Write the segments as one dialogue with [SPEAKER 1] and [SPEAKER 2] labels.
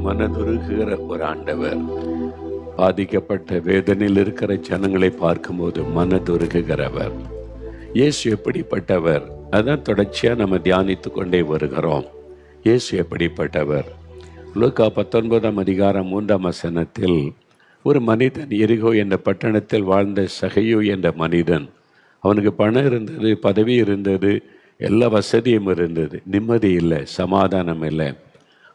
[SPEAKER 1] மனதுருகுகிற ஒரு ஆண்டவர். பாதிக்கப்பட்ட வேதனையில் இருக்கிற ஜனங்களை பார்க்கும்போது மனதுருகுகிறவர். இயேசு எப்படிப்பட்டவர்? அதான் தொடர்ச்சியா நம்ம தியானித்து கொண்டே வருகிறோம். இயேசு எப்படிப்பட்டவர்? லூக்கா 19ஆம் அதிகாரம் 3ஆம் வசனத்தில் ஒரு மனிதன், எரிகோ என்ற பட்டணத்தில் வாழ்ந்த சகையு என்ற மனிதன், அவனுக்கு பணம் இருந்தது, பதவி இருந்தது, எல்லா வசதியும் இருந்தது, நிம்மதி இல்லை, சமாதானம் இல்லை.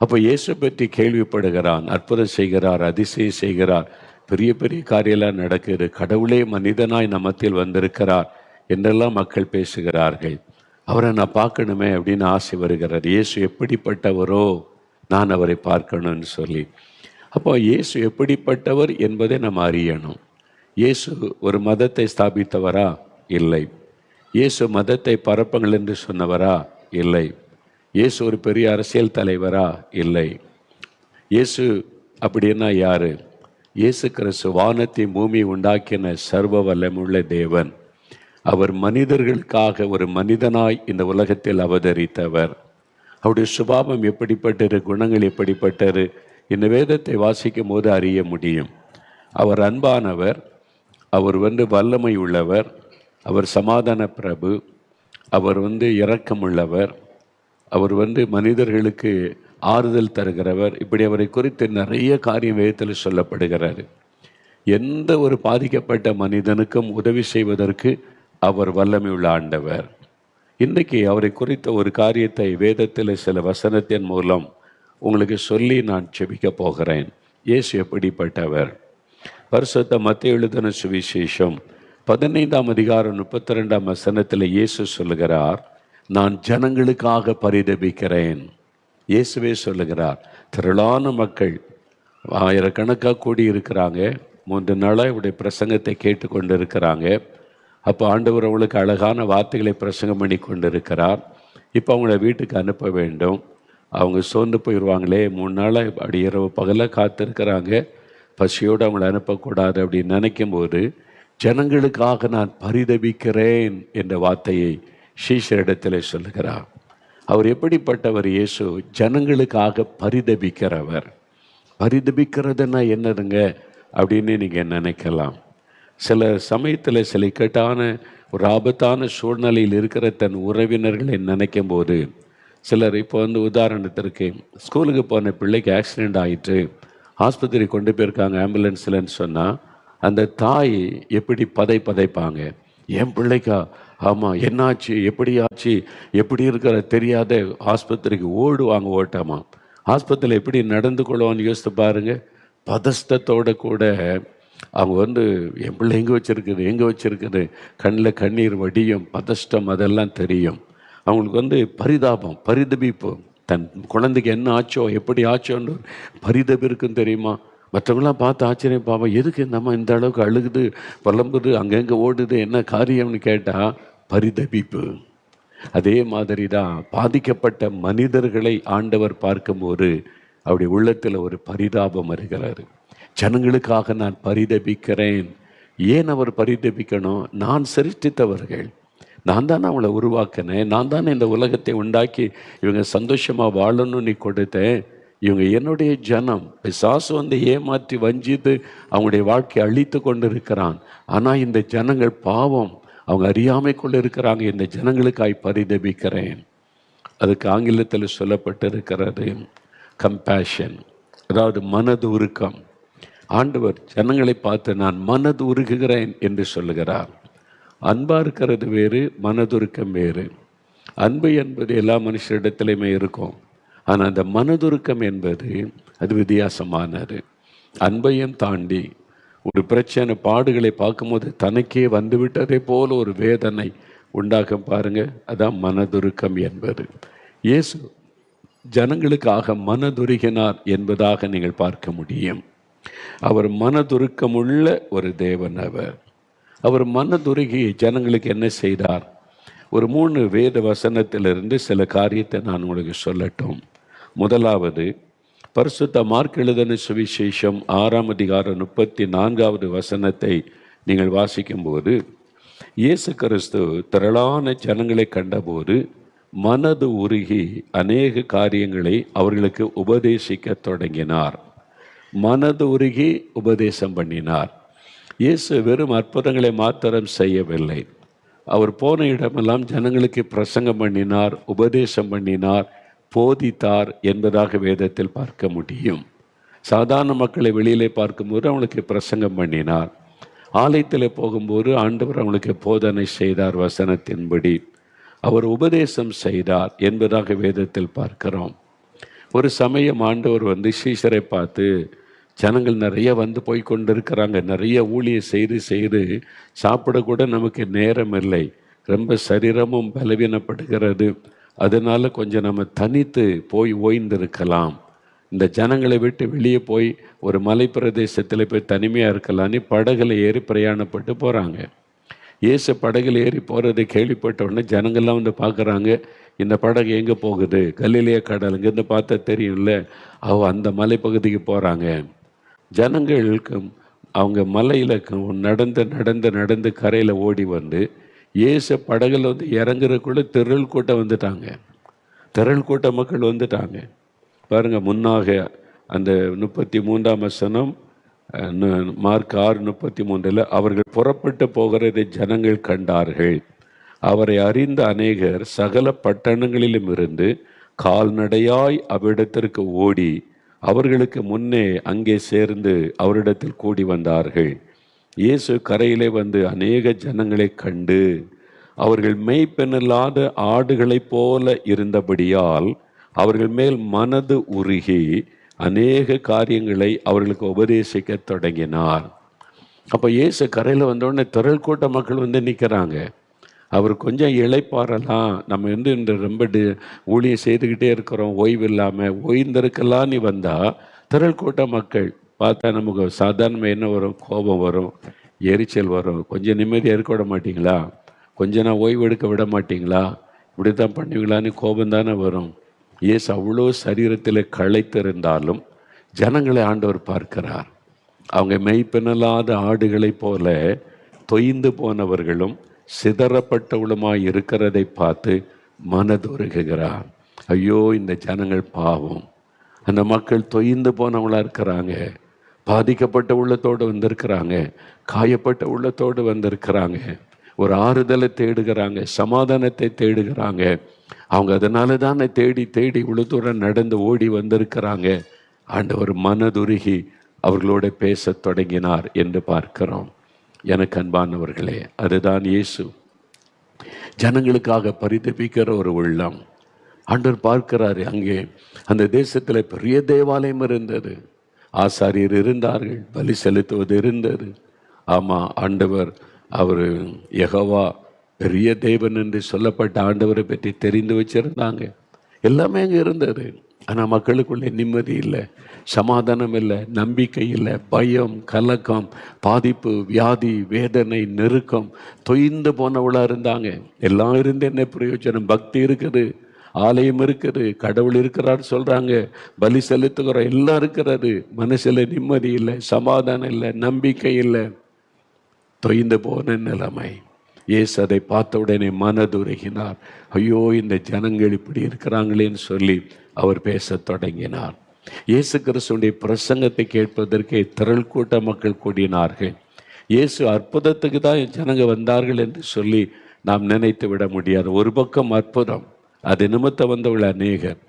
[SPEAKER 1] அப்போ இயேசு பற்றி கேள்விப்படுகிறான். அற்புதம் செய்கிறார், அதிசயம் செய்கிறார், பெரிய பெரிய காரியெல்லாம் நடக்குது, கடவுளே மனிதனாய் நம்மத்தில் வந்திருக்கிறார் என்றெல்லாம் மக்கள் பேசுகிறார்கள். அவரை நான் பார்க்கணுமே அப்படின்னு ஆசை வருகிறார். இயேசு எப்படிப்பட்டவரோ, நான் அவரை பார்க்கணும்னு சொல்லி. அப்போ இயேசு எப்படிப்பட்டவர் என்பதை நம்ம அறியணும். இயேசு ஒரு மதத்தை ஸ்தாபித்தவரா? இல்லை. இயேசு மதத்தை பரப்புங்கள் என்று சொன்னவரா? இல்லை. இயேசு ஒரு பெரிய அரசியல் தலைவரா? இல்லை. இயேசு அப்படின்னா யாரு? இயேசு கிறிஸ்து வானத்தை பூமி உண்டாக்கின சர்வ வல்லமுள்ள தேவன். அவர் மனிதர்களுக்காக ஒரு மனிதனாய் இந்த உலகத்தில் அவதரித்தவர். அவருடைய சுபாவம் எப்படிப்பட்டது, குணங்கள் எப்படிப்பட்டது, இந்த வேதத்தை வாசிக்கும் போது அறிய முடியும். அவர் அன்பானவர், அவர் வல்லமை உள்ளவர், அவர் சமாதான பிரபு, அவர் இரக்கமுள்ளவர், அவர் மனிதர்களுக்கு ஆறுதல் தருகிறவர். இப்படி அவரை குறித்து நிறைய காரியம் வேதத்தில் சொல்லப்படுகிறார். எந்த ஒரு பாதிக்கப்பட்ட மனிதனுக்கும் உதவி செய்வதற்கு அவர் வல்லமை உள்ள ஆண்டவர். இன்றைக்கி அவரை குறித்த ஒரு காரியத்தை வேதத்தில் சில வசனத்தின் மூலம் உங்களுக்கு சொல்லி நான் செபிக்க போகிறேன். இயேசு எப்படிப்பட்டவர்? பரிசுத்த மத்தேயு எழுதின சுவிசேஷம் 15ஆம் அதிகாரம் 32ஆம் வசனத்தில் இயேசு சொல்லுகிறார், நான் ஜனங்களுக்காக பரிதபிக்கிறேன். இயேசுவே சொல்லுகிறார். திரளான மக்கள் ஆயிரக்கணக்காக கூடி இருக்கிறாங்க. 3 நாளாக இவருடைய பிரசங்கத்தை கேட்டு கொண்டு இருக்கிறாங்க. அப்போ ஆண்டவர் அவங்களுக்கு அழகான வார்த்தைகளை பிரசங்கம் பண்ணி கொண்டு இருக்கிறார். இப்போ அவங்கள வீட்டுக்கு அனுப்ப வேண்டும். அவங்க சோர்ந்து போயிடுவாங்களே, 3 நாளாக அப்படி இரவு பகலாக காத்திருக்கிறாங்க, பசியோடு அவங்கள அனுப்பக்கூடாது அப்படின்னு நினைக்கும் போது, ஜனங்களுக்காக நான் பரிதபிக்கிறேன் என்ற வார்த்தையை சீஷரிடத்தில் சொல்லுகிறார். அவர் எப்படிப்பட்டவர்? இயேசு ஜனங்களுக்காக பரிதபிக்கிறவர். பரிதபிக்கிறதுனா என்னதுங்க அப்படின்னு நீங்கள் நினைக்கலாம். சில சமயத்தில் சில இக்கட்டான ஒரு ஆபத்தான சூழ்நிலையில் இருக்கிற தன் உறவினர்களை நினைக்கும் போது, சிலர் இப்போ உதாரணத்திற்கு ஸ்கூலுக்கு போன பிள்ளைக்கு ஆக்சிடெண்ட் ஆகிட்டு ஆஸ்பத்திரி கொண்டு போயிருக்காங்க ஆம்புலன்ஸ்லன்னு சொன்னால், அந்த தாய் எப்படி பதைப்பாங்க. என் பிள்ளைக்கா? ஆமாம், என்னாச்சு, எப்படி ஆச்சு, எப்படி இருக்கிற தெரியாத ஆஸ்பத்திரிக்கு ஓடுவாங்க. ஓட்டாமா ஆஸ்பத்திரியில் எப்படி நடந்து கொள்வான்னு யோசித்து பாருங்கள். பதஸ்தத்தோடு கூட அவங்க என் பிள்ளை எங்கே வச்சுருக்குது, கண்ணில் கண்ணீர் வடியும், பதஷ்டம், அதெல்லாம் தெரியும். அவங்களுக்கு பரிதாபம், பரிதபிப்பு, தன் குழந்தைக்கு என்ன ஆச்சோ, எப்படி ஆச்சோன்னு பரிதபி இருக்குன்னு தெரியுமா. மற்றவங்களாம் பார்த்து ஆச்சரியம் பார்ப்போம், எதுக்கு நம்ம இந்த அளவுக்கு அழுகுது, புலம்புது, அங்கங்கே ஓடுது, என்ன காரியம்னு கேட்டால் பரிதபிப்பு. அதே மாதிரி தான் பாதிக்கப்பட்ட மனிதர்களை ஆண்டவர் பார்க்கும்போது அவருடைய உள்ளத்தில் ஒரு பரிதாபம் வருகிறாரு. ஜனங்களுக்காக நான் பரிதபிக்கிறேன். ஏன் அவர் பரிதபிக்கணும்? நான் சிருஷ்டித்தவர்கள், நான் தானே அவங்கள உருவாக்கினேன், நான் தானே இந்த உலகத்தை உண்டாக்கி இவங்க சந்தோஷமாக வாழணும்னு நீ கொடுத்தேன். இவங்க என்னுடைய ஜனம். பிசாசு ஏமாற்றி வஞ்சித்து அவங்களுடைய வாழ்க்கையை அழித்து கொண்டு இருக்கிறான். ஆனால் இந்த ஜனங்கள் பாவம், அவங்க அறியாமை கொண்டு இருக்கிறாங்க. இந்த ஜனங்களுக்காய் பரிதபிக்கிறேன். அதுக்கு ஆங்கிலத்தில் சொல்லப்பட்டிருக்கிறது கம்பேஷன், அதாவது மனது உருக்கம். ஆண்டவர் ஜனங்களை பார்த்து நான் மனது உருகுகிறேன் என்று சொல்லுகிறார். அன்பாக இருக்கிறது வேறு, மனதுருக்கம் வேறு. அன்பு என்பது எல்லா மனுஷரிடத்திலையுமே இருக்கும். ஆனால் அந்த மனதுருக்கம் என்பது அது வித்தியாசமானது. அன்பையும் தாண்டி ஒரு பிரச்சனை, பாடுகளை பார்க்கும்போது தனக்கே வந்துவிட்டதே போல ஒரு வேதனை உண்டாகும் பாருங்க, அதான் மனதுருக்கம் என்பது. இயேசு ஜனங்களுக்காக மனதுருகினார் என்பதாக நீங்கள் பார்க்க முடியும். அவர் மனதுருக்கமுள்ள ஒரு தேவன். அவர் மனதுருகி ஜனங்களுக்கு என்ன செய்தார்? ஒரு 3 வேத வசனத்திலிருந்து சில காரியத்தை நான் உங்களுக்கு சொல்லட்டும். முதலாவது, பரிசுத்த மார்க் எழுதின சுவிசேஷம் 6ஆம் அதிகாரம் 34வது வசனத்தை நீங்கள் வாசிக்கும்போது, இயேசு கிறிஸ்து திரளான ஜனங்களை கண்டபோது மனது உருகி அநேக காரியங்களை அவர்களுக்கு உபதேசிக்க தொடங்கினார். மனது உருகி உபதேசம் பண்ணினார். இயேசு வெறும் அற்புதங்களை மாத்திரம் செய்யவில்லை. அவர் போன இடமெல்லாம் ஜனங்களுக்கு பிரசங்கம் பண்ணினார், உபதேசம் பண்ணினார், போதித்தார் என்பதாக வேதத்தில் பார்க்க முடியும். சாதாரண மக்களை வெளியிலே பார்க்கும்போது அவங்களுக்கு பிரசங்கம் பண்ணினார். ஆலயத்தில் போகும்போது ஆண்டவர் அவங்களுக்கு போதனை செய்தார். வசனத்தின்படி அவர் உபதேசம் செய்தார் என்பதாக வேதத்தில் பார்க்கிறோம். ஒரு சமயம் ஆண்டவர் சீஷரை பார்த்து, ஜனங்கள் நிறைய போய் கொண்டிருக்கிறாங்க, நிறைய ஊழியை செய்து சாப்பிடக்கூட நமக்கு நேரம் இல்லை, ரொம்ப சரீரமும் பலவீனப்படுகிறது, அதனால கொஞ்சம் நம்ம தனித்து போய் ஓய்ந்திருக்கலாம், இந்த ஜனங்களை விட்டு வெளியே போய் ஒரு மலை பிரதேசத்தில் போய் தனிமையாக இருக்கலான்னு படகுல ஏறி பிரயாணப்பட்டு போகிறாங்க. இயேசு படகுல ஏறி போகிறதை கேள்விப்பட்ட உடனே ஜனங்கள்லாம் பார்க்குறாங்க, இந்த படகு எங்கே போகுது? கலிலேய கடல், இங்கேருந்து பார்த்தா தெரியும்ல. அந்த மலைப்பகுதிக்கு போகிறாங்க. ஜனங்களுக்கு அவங்க மலையில் நடந்து நடந்து நடந்து கரையில் ஓடி இயேசு படகுல இறங்குறதுக்குள்ளே திரள் கூட்டம் வந்துட்டாங்க. திரள் கூட்ட மக்கள் வந்துட்டாங்க. பாருங்கள், முன்னாக அந்த 33ஆம் வசனம், மார்க் 6:33, அவர்கள் புறப்பட்டு போகிறதை ஜனங்கள் கண்டார்கள். அவரை அறிந்த அநேகர் சகல பட்டணங்களிலும் இருந்து கால்நடையாய் அவ்விடத்திற்கு ஓடி அவர்களுக்கு முன்னே அங்கே சேர்ந்து அவரிடத்தில் கூடி வந்தார்கள். இயேசு கரையிலே அநேக ஜனங்களை கண்டு அவர்கள் மேய்ப்பெனில்லாத ஆடுகளைப் போல இருந்தபடியால் அவர்கள் மேல் மனது உருகி அநேக காரியங்களை அவர்களுக்கு உபதேசிக்க தொடங்கினார். அப்போ இயேசு கரையில் வந்தோடனே திரள் கூட்ட மக்கள் நிற்கிறாங்க. அவர் கொஞ்சம் இளைப்பாறலாம், நம்ம இந்த ரொம்ப ஊழியம் செய்துக்கிட்டே இருக்கிறோம், ஓய்வு இல்லாமல் ஓய்ந்திருக்கலான்னு வந்தால் திரள் கூட்ட மக்கள் பார்த்தா நமக்கு சாதாரண என்ன வரும்? கோபம் வரும், எரிச்சல் வரும். கொஞ்சம் நிம்மதியாக இருக்க விட மாட்டிங்களா? கொஞ்சம் நான் ஓய்வு எடுக்க விட மாட்டிங்களா? இப்படி தான் பண்ணுவீங்களான்னு கோபம் தானே வரும். இயேசு அவ்வளோ சரீரத்தில் களைத்திருந்தாலும் ஜனங்களை ஆண்டவர் பார்க்கிறார். அவங்க மெய்ப்பெனலாத ஆடுகளைப் போல தொய்ந்து போனவர்களும் சிதறப்பட்டவளுமாய் இருக்கிறதை பார்த்து மனதுருகுகிறார். ஐயோ, இந்த ஜனங்கள் பாவம், அந்த மக்கள் தொய்ந்து போனவங்களா இருக்கிறாங்க, பாதிக்கப்பட்ட உள்ளத்தோடு வந்திருக்கிறாங்க, காயப்பட்ட உள்ளத்தோடு வந்திருக்கிறாங்க, ஒரு ஆறுதலை தேடுகிறாங்க, சமாதானத்தை தேடுகிறாங்க. அவங்க அதனால தானே தேடி தேடி உள்ளத்தூரம் நடந்து ஓடி வந்திருக்கிறாங்க. ஆண்டவர் மனதுருகி அவர்களோட பேச தொடங்கினார் என்று பார்க்கிறோம். எனக்கு அன்பானவர்களே, அதுதான் இயேசு ஜனங்களுக்காக பரிதபிக்கிற ஒரு உள்ளம். ஆண்டவர் பார்க்கிறாரு. அங்கே அந்த தேசத்தில் பெரிய தேவாலயம் இருந்தது, ஆசாரியர் இருந்தார்கள், பலி செலுத்துவது இருந்தது. ஆமாம், ஆண்டவர் அவர் யெகோவா பெரிய தேவன் என்று சொல்லப்பட்ட ஆண்டவரை பற்றி தெரிந்து வச்சிருந்தாங்க. எல்லாமே அங்கே இருந்தது. ஆனால் மக்களுக்குள்ளே நிம்மதி இல்லை, சமாதானம் இல்லை, நம்பிக்கை இல்லை, பயம், கலக்கம், பாதிப்பு, வியாதி, வேதனை, நெருக்கம், தொய்ந்து போனவளாக இருந்தாங்க. எல்லாம் இருந்து என்ன பிரயோஜனம்? பக்தி இருக்குது, ஆலயம் இருக்குது, கடவுள் இருக்கிறார் சொல்கிறாங்க, பலி செலுத்துகிறோம், எல்லாம் இருக்கிறது, மனசில் நிம்மதி இல்லை, சமாதானம் இல்லை, நம்பிக்கை இல்லை, தொய்ந்து போன நிலைமை. இயேசு அதை பார்த்த உடனே மனதுருகினார். ஐயோ, இந்த ஜனங்கள் இப்படி இருக்கிறாங்களேன்னு சொல்லி அவர் பேச தொடங்கினார். இயேசு கிறிஸ்துடைய பிரசங்கத்தை கேட்பதற்கு திரள் கூட்ட மக்கள் கூடினார்கள். இயேசு அற்புதத்துக்கு தான் ஜனங்க வந்தார்கள் என்று சொல்லி நாம் நினைத்து விட முடியாது. ஒரு பக்கம் அற்புதம், அது நிமித்தம் வந்தவர்கள் அநேகர்.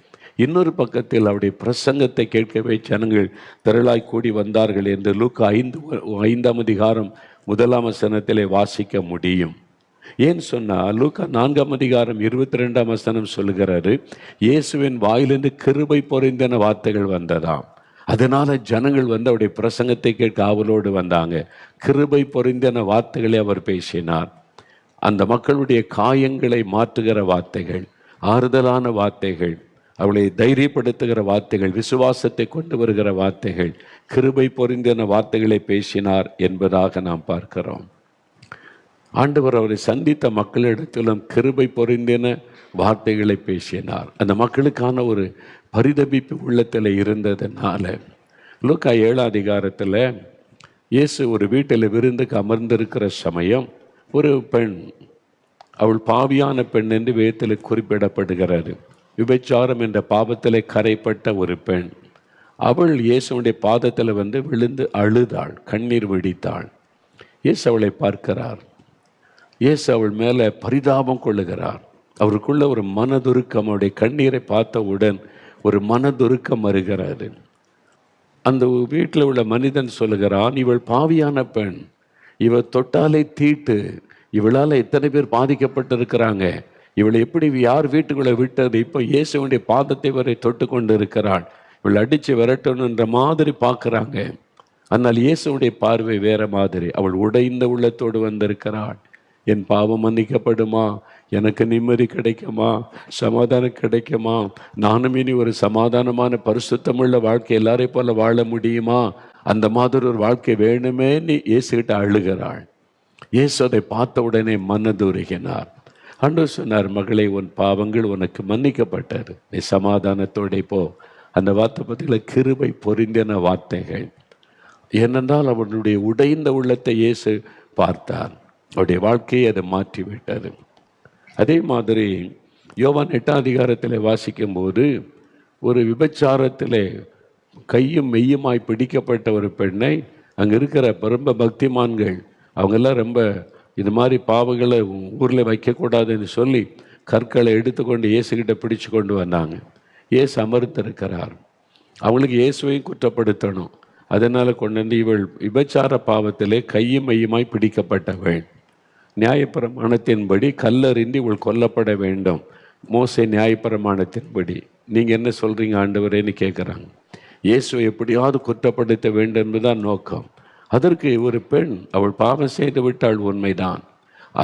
[SPEAKER 1] இன்னொரு பக்கத்தில் அவருடைய பிரசங்கத்தை கேட்கவே ஜனங்கள் திரளாய் கூடி வந்தார்கள் என்று லூக்கா 5ஆம் அதிகாரம் 1ஆம் வசனத்திலே வாசிக்க முடியும். ஏன் சொன்னால் லூக்கா 4ஆம் அதிகாரம் 22ஆம் வசனம் சொல்லுகிறாரு, இயேசுவின் வாயிலிருந்து கிருபை பொறிந்தன வார்த்தைகள் வந்ததாம். அதனால ஜனங்கள் அவருடைய பிரசங்கத்தை கேட்க ஆவலோடு வந்தாங்க. கிருபை பொறிந்தன வார்த்தைகளை அவர் பேசினார். அந்த மக்களுடைய காயங்களை மாற்றுகிற வார்த்தைகள், ஆறுதலான வார்த்தைகள், அவளை தைரியப்படுத்துகிற வார்த்தைகள், விசுவாசத்தை கொண்டு வருகிற வார்த்தைகள், கிருபை பொறிந்தன வார்த்தைகளை பேசினார் என்பதாக நாம் பார்க்கிறோம். ஆண்டவர் அவரை சந்தித்த மக்களிடத்திலும் கிருபை பொறிந்தன வார்த்தைகளை பேசினார். அந்த மக்களுக்கான ஒரு பரிதபிப்பு உள்ளத்தில் இருந்ததுனால லூக்கா 7ஆம் அதிகாரத்தில் இயேசு ஒரு வீட்டில் விருந்துக்கு அமர்ந்திருக்கிற சமயம் ஒரு பெண் அவள் பாவியான பெண் என்று வேதத்தில் குறிப்பிடப்படுகிறது. விபச்சாரம் என்ற பாவத்திலே கரைப்பட்ட ஒரு பெண். அவள் இயேசுடைய பாதத்தில் விழுந்து அழுதாள், கண்ணீர் வெடித்தாள். இயேசு அவளை பார்க்கிறார். இயேசு அவள் மேலே பரிதாபம் கொள்ளுகிறார். அவருக்குள்ள ஒரு மனதுருக்கம், அவருடைய கண்ணீரை பார்த்தவுடன் ஒரு மனதுருக்கம் வருகிறது. அந்த வீட்டில் உள்ள மனிதன் சொல்லுகிறான், இவள் பாவியான பெண், இவள் தொட்டாலே தீட்டு, இவளால் எத்தனை பேர் பாதிக்கப்பட்டிருக்கிறாங்க, இவளை எப்படி யார் வீட்டுக்குள்ளே விட்டது, இப்போ இயேசுடைய பாதத்தை வரை தொட்டு கொண்டு இருக்கிறாள், இவள் அடித்து விரட்டணுன்ற மாதிரி பார்க்குறாங்க. ஆனால் இயேசுடைய பார்வை வேற மாதிரி. அவள் உடைந்த உள்ளத்தோடு வந்திருக்கிறாள். என் பாவம் மன்னிக்கப்படுமா, எனக்கு நிம்மதி கிடைக்குமா, சமாதானம் கிடைக்குமா, நானும் இனி ஒரு சமாதானமான பரிசுத்தமுள்ள வாழ்க்கை எல்லாரையும் போல வாழ முடியுமா, அந்த மாதிரி ஒரு வாழ்க்கை வேணுமே நீ இயேசுகிட்ட அழுகிறாள். இயேசு அதை பார்த்த உடனே மனதுருகினார். ஆண்டவர் சொன்னார், மகளே, உன் பாவங்கள் உனக்கு மன்னிக்கப்பட்டது, நீ சமாதானத்தோட போ. அந்த வார்த்தை பற்றில கிருபை பொரிந்தன வார்த்தைகள். ஏனென்றால் அவனுடைய உடைந்த உள்ளத்தை இயேசு பார்த்தார். அவருடைய வாழ்க்கையை அதை மாற்றிவிட்டது. அதே மாதிரி யோவான் 8ஆம் அதிகாரத்தில் வாசிக்கும்போது ஒரு விபச்சாரத்தில் கையும் மெய்யுமாய் பிடிக்கப்பட்ட ஒரு பெண்ணை அங்கே இருக்கிற ரொம்ப பக்திமான்கள் அவங்கெல்லாம் ரொம்ப இது மாதிரி பாவங்களை ஊரில் வைக்கக்கூடாதுன்னு சொல்லி கற்களை எடுத்துக்கொண்டு இயேசுகிட்ட பிடிச்சு கொண்டு வந்தாங்க. இயேசு அமர்ந்திருக்கிறார். அவங்களுக்கு இயேசுவையும் குற்றப்படுத்தணும். அதனால் கொண்டு வந்து இவள் விபச்சார பாவத்திலே கையும் மெய்யுமாய் பிடிக்கப்பட்டவள், நியாயப்பிரமாணத்தின்படி கல்லறிந்து இவள் கொல்லப்பட வேண்டும். மோசே நியாயப்பிரமாணத்தின்படி. நீங்கள் என்ன சொல்கிறீங்க ஆண்டவரேன்னு கேட்குறாங்க. இயேசுவை எப்படியாவது குற்றப்படுத்த வேண்டும் என்பதுதான் நோக்கம். அதற்கு ஒரு பெண் அவள் பாவம் செய்து விட்டாள், உண்மைதான்.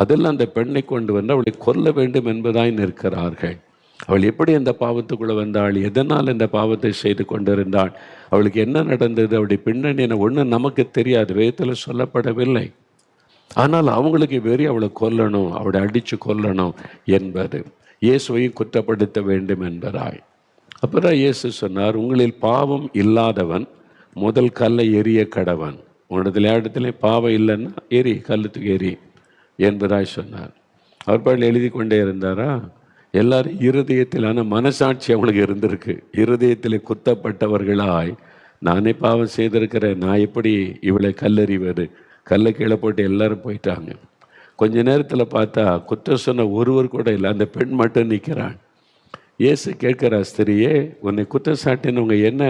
[SPEAKER 1] அதில் அந்த பெண்ணை கொண்டு வந்து அவளை கொல்ல வேண்டும் என்பதாய் நிற்கிறார்கள். அவள் எப்படி அந்த பாவத்துக்குள்ளே வந்தாள், எதனால் இந்த பாவத்தை செய்து கொண்டிருந்தாள், அவளுக்கு என்ன நடந்தது, அவளுடைய பின்னணி என்ன ஒன்றும் நமக்கு தெரியாது, வேதத்தில் சொல்லப்படவில்லை. ஆனால் அவங்களுக்கு வெறி அவளை கொல்லணும், அவளை அடித்து கொல்லணும் என்பது, இயேசுவையும் குற்றப்படுத்த வேண்டும் என்பதாய். அப்புறம் இயேசு சொன்னார், உங்களில் பாவம் இல்லாதவன் முதல் கல்லை எரிய கடவன். உன்னோடத்துல இடத்துல பாவம் இல்லைன்னா எரி, கல்லுத்துக்கு எரி என்பதாய் சொன்னார். அவர் பாடல் எழுதி கொண்டே இருந்தாரா. எல்லாரும் இருதயத்திலான மனசாட்சி அவங்களுக்கு இருந்திருக்கு. இருதயத்தில் குத்தப்பட்டவர்களாய், நானே பாவம் செய்திருக்கிறேன், நான் எப்படி இவளை கல்லறிவது, கல்லை கீழே போட்டு எல்லாரும் போயிட்டாங்க. கொஞ்ச நேரத்தில் பார்த்தா குற்றம் சொன்ன ஒருவர் கூட இல்லை, அந்த பெண் மட்டும் நிற்கிறான். இயேசு கேட்குறா, ஸ்திரியே, உன்னை குற்றம் சாட்டினவங்க என்ன,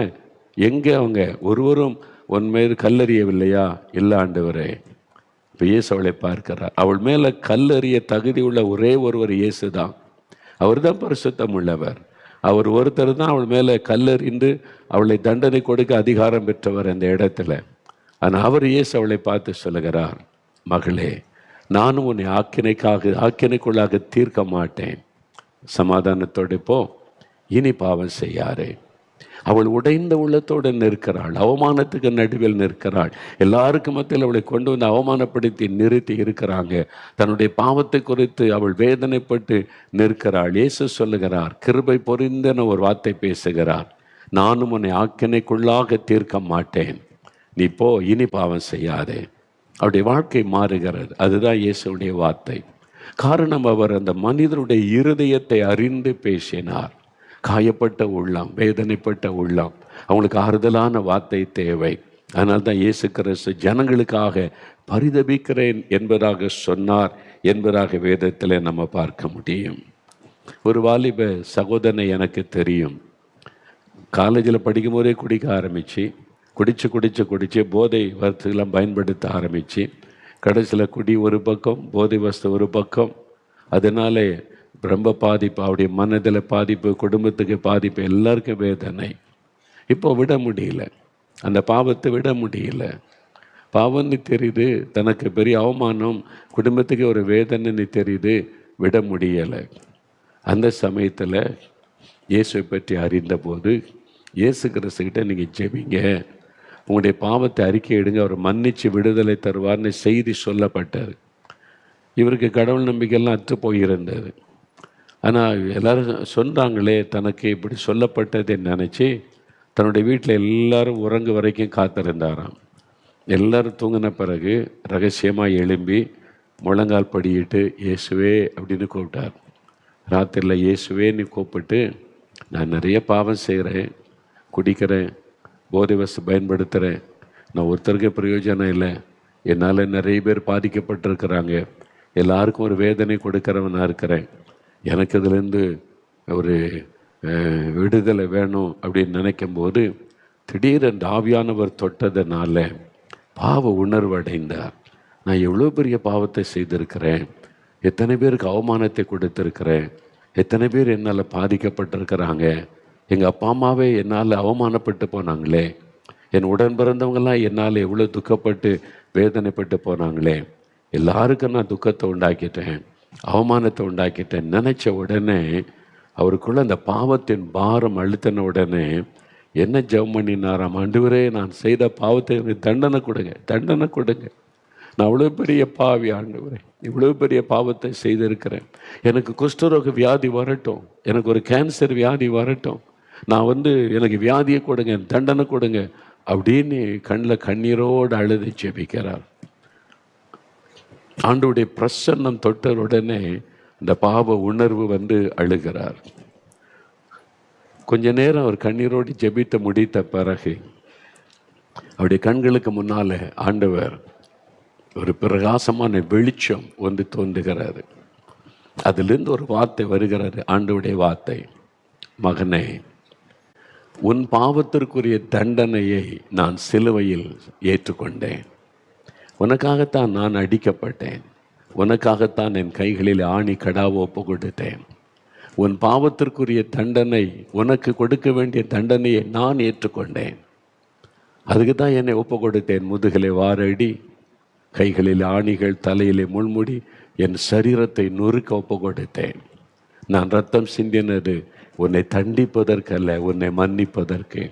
[SPEAKER 1] எங்கே அவங்க, ஒருவரும் உன் மீது கல்லறியவில்லையா? இல்லை ஆண்டவரே. இப்போ இயேசு அவளை பார்க்கிறார். அவள் மேலே கல்லறிய தகுதி உள்ள ஒரே ஒருவர் இயேசு தான். அவர் தான் பரிசுத்தம் உள்ளவர். அவர் ஒருத்தர் தான் அவள் மேலே கல்லறிந்து அவளை தண்டனை கொடுக்க அதிகாரம் பெற்றவர் அந்த இடத்துல. ஆனால் அவர் இயேசு அவளை பார்த்து சொல்லுகிறார், மகளே, நானும் உன்னை ஆக்கினைக்குள்ளாக தீர்க்க மாட்டேன், சமாதானத்தோடு போ, இனி பாவம் செய்யாரே. அவள் உடைந்த உள்ளத்தோடு நிற்கிறாள், அவமானத்துக்கு நடுவில் நிற்கிறாள். எல்லாருக்கும் மத்தியில் அவளை கொண்டு வந்து அவமானப்படுத்தி நிறுத்தி இருக்கிறாங்க. தன்னுடைய பாவத்தை குறித்து அவள் வேதனைப்பட்டு நிற்கிறாள். இயேசு சொல்லுகிறார், கிருபை பொரிந்தன ஒரு வார்த்தை பேசுகிறார், நானும் உன்னை ஆக்கினைக்குள்ளாக தீர்க்க மாட்டேன், நீ போ, இனி பாவம் செய்யாதே. அவருடைய வாழ்க்கை மாறுகிறது. அதுதான் இயேசுடைய வார்த்தை. காரணம், அவர் அந்த மனிதருடைய இருதயத்தை அறிந்து பேசினார். காயப்பட்ட உள்ளம், வேதனைப்பட்ட உள்ளம், அவங்களுக்கு ஆறுதலான வார்த்தை தேவை. அதனால் தான் இயேசு கிறிஸ்து ஜனங்களுக்காக பரிதபிக்கிறேன் என்பதாக சொன்னார் என்பதாக வேதத்தில் நம்ம பார்க்க முடியும். ஒரு வாலிப சகோதரனை எனக்கு தெரியும். காலேஜில் படிக்கும் போதே குடிக்க ஆரம்பித்து குடித்து போதை வஸ்துலாம் பயன்படுத்த ஆரம்பித்து, கடைசியில் குடி ஒரு பக்கம், போதை வஸ்து ஒரு பக்கம். அதனாலே ரொம்ப பாதிப்பு, அவருடைய மனதில் பாதிப்பு, குடும்பத்துக்கு பாதிப்பு, எல்லாருக்கும் வேதனை. இப்போ விட முடியல, அந்த பாவத்தை விட முடியல. பாவம்னு தெரியுது, தனக்கு பெரிய அவமானம், குடும்பத்துக்கு ஒரு வேதனைன்னு தெரியுது, விட முடியலை. அந்த சமயத்தில் இயேசுவை பற்றி அறிந்தபோது இயேசு கிறிஸ்துக்கிட்ட நீங்கள் ஜெபிங்க, உங்களுடைய பாவத்தை அறிக்கை எடுங்க, அவர் மன்னிச்சு விடுதலை தருவார்னு செய்தி சொல்லப்பட்டார். இவருக்கு கடவுள் நம்பிக்கையெல்லாம் அற்று போயிருந்தது. ஆனால் எல்லாரும் சொன்னாங்களே, தனக்கு இப்படி சொல்லப்பட்டதை நினச்சி தன்னுடைய வீட்டில் எல்லாரும் உறங்கு வரைக்கும் காத்திருந்தாராம். எல்லாரும் தூங்கின பிறகு ரகசியமாக எழும்பி முழங்கால் படியிட்டு இயேசுவே அப்படின்னு கூப்பிட்டார். ராத்திரியில் இயேசுவேன்னு கூப்பிட்டு, நான் நிறைய பாவம் செய்கிறேன், குடிக்கிறேன், போதை வசதி பயன்படுத்துகிறேன், நான் ஒருத்தருக்கு பிரயோஜனம் இல்லை, என்னால் நிறைய பேர் பாதிக்கப்பட்டிருக்கிறாங்க, எல்லாருக்கும் ஒரு வேதனை கொடுக்குறவனாக இருக்கிறேன், எனக்கு இதுலேருந்து ஒரு விடுதலை வேணும் அப்படின்னு நினைக்கும் போது திடீரென்று ஆவியானவர் தொட்டதுனால பாவ உணர்வு அடைந்தார். நான் எவ்வளோ பெரிய பாவத்தை செய்திருக்கிறேன், எத்தனை பேருக்கு அவமானத்தை கொடுத்துருக்கிறேன், எத்தனை பேர் என்னால் பாதிக்கப்பட்டிருக்கிறாங்க, எங்கள் அப்பா அம்மாவே என்னால் அவமானப்பட்டு போனாங்களே, என் உடன் பிறந்தவங்களாம் என்னால் எவ்வளோ துக்கப்பட்டு வேதனைப்பட்டு போனாங்களே, எல்லாருக்கும் நான் துக்கத்தை உண்டாக்கிட்டேன், அவமானத்தை உண்டாக்கிட்டேன் நினச்ச உடனே அவருக்குள்ள அந்த பாவத்தின் பாரம் அழுத்தின உடனே என்ன ஜெபம் பண்ணினாராம், ஆண்டவரே நான் செய்த பாவத்தை எனக்கு தண்டனை கொடுங்க, தண்டனை கொடுங்க, நான் அவ்வளோ பெரிய பாவி ஆண்டவரே, இவ்வளோ பெரிய பாவத்தை செய்திருக்கிறேன், எனக்கு குஷ்டரோக வியாதி வரட்டும், எனக்கு ஒரு கேன்சர் வியாதி வரட்டும், நான் எனக்கு வியாதியை கொடுங்க, தண்டனை கொடுங்க அப்படின்னு கண்ணில் கண்ணீரோடு அழுது ஜெபிக்கிறார். ஆண்டவருடைய பிரசன்னம் தொட்ட உடனே இந்த பாவ உணர்வு அழுகிறார். கொஞ்ச நேரம் அவர் கண்ணீரோடு ஜெபித்து முடித்த பிறகு அவருடைய கண்களுக்கு முன்னால ஆண்டவர் ஒரு பிரகாசமான வெளிச்சம் தோன்றுகிறாரு. அதிலிருந்து ஒரு வார்த்தை வருகிறது, ஆண்டவருடைய வார்த்தை, மகனே, உன் பாவத்திற்குரிய தண்டனையை நான் சிலுவையில் ஏற்றுக்கொண்டேன், உனக்காகத்தான் நான் அடிக்கப்பட்டேன், உனக்காகத்தான் என் கைகளில் ஆணி கடாவை ஒப்பு கொடுத்தேன், உன் பாவத்திற்குரிய தண்டனை, உனக்கு கொடுக்க வேண்டிய தண்டனையை நான் ஏற்றுக்கொண்டேன், அதுக்கு தான் என்னை ஒப்பு கொடுத்தேன், முதுகிலே வாரடி, கைகளில் ஆணிகள், தலையிலே முள்முடி, என் சரீரத்தை நொறுக்க ஒப்பு கொடுத்தேன். நான் ரத்தம் சிந்தினது உன்னை தண்டிப்பதற்கல்ல, உன்னை மன்னிப்பதற்கு.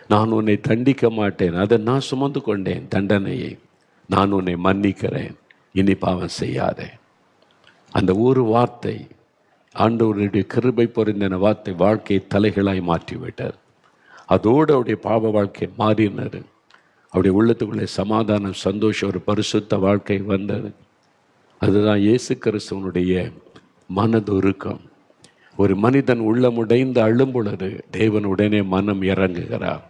[SPEAKER 1] நான் உன்னை தண்டிக்க மாட்டேன், அதை நான் சுமந்து கொண்டேன் தண்டனையை, நான் உன்னை மன்னிக்கிறேன், இனி பாவம் செய்யாதே. அந்த ஒரு வார்த்தை, ஆண்டவருடைய கிருபை பொருந்தின வார்த்தை வாழ்க்கையை தலைகளாய் மாற்றிவிட்டார். அதோடு அவருடைய பாவ வாழ்க்கை மாறினது. அவருடைய உள்ளத்துக்குள்ளே சமாதானம், சந்தோஷம், ஒரு பரிசுத்த வாழ்க்கை வந்தது. அதுதான் இயேசு கிறிஸ்துவனுடைய மனதுருக்கம். ஒரு மனிதன் உள்ளமுடைந்து அழும் பொழுது தேவன் உடனே மனம் இறங்குகிறார்,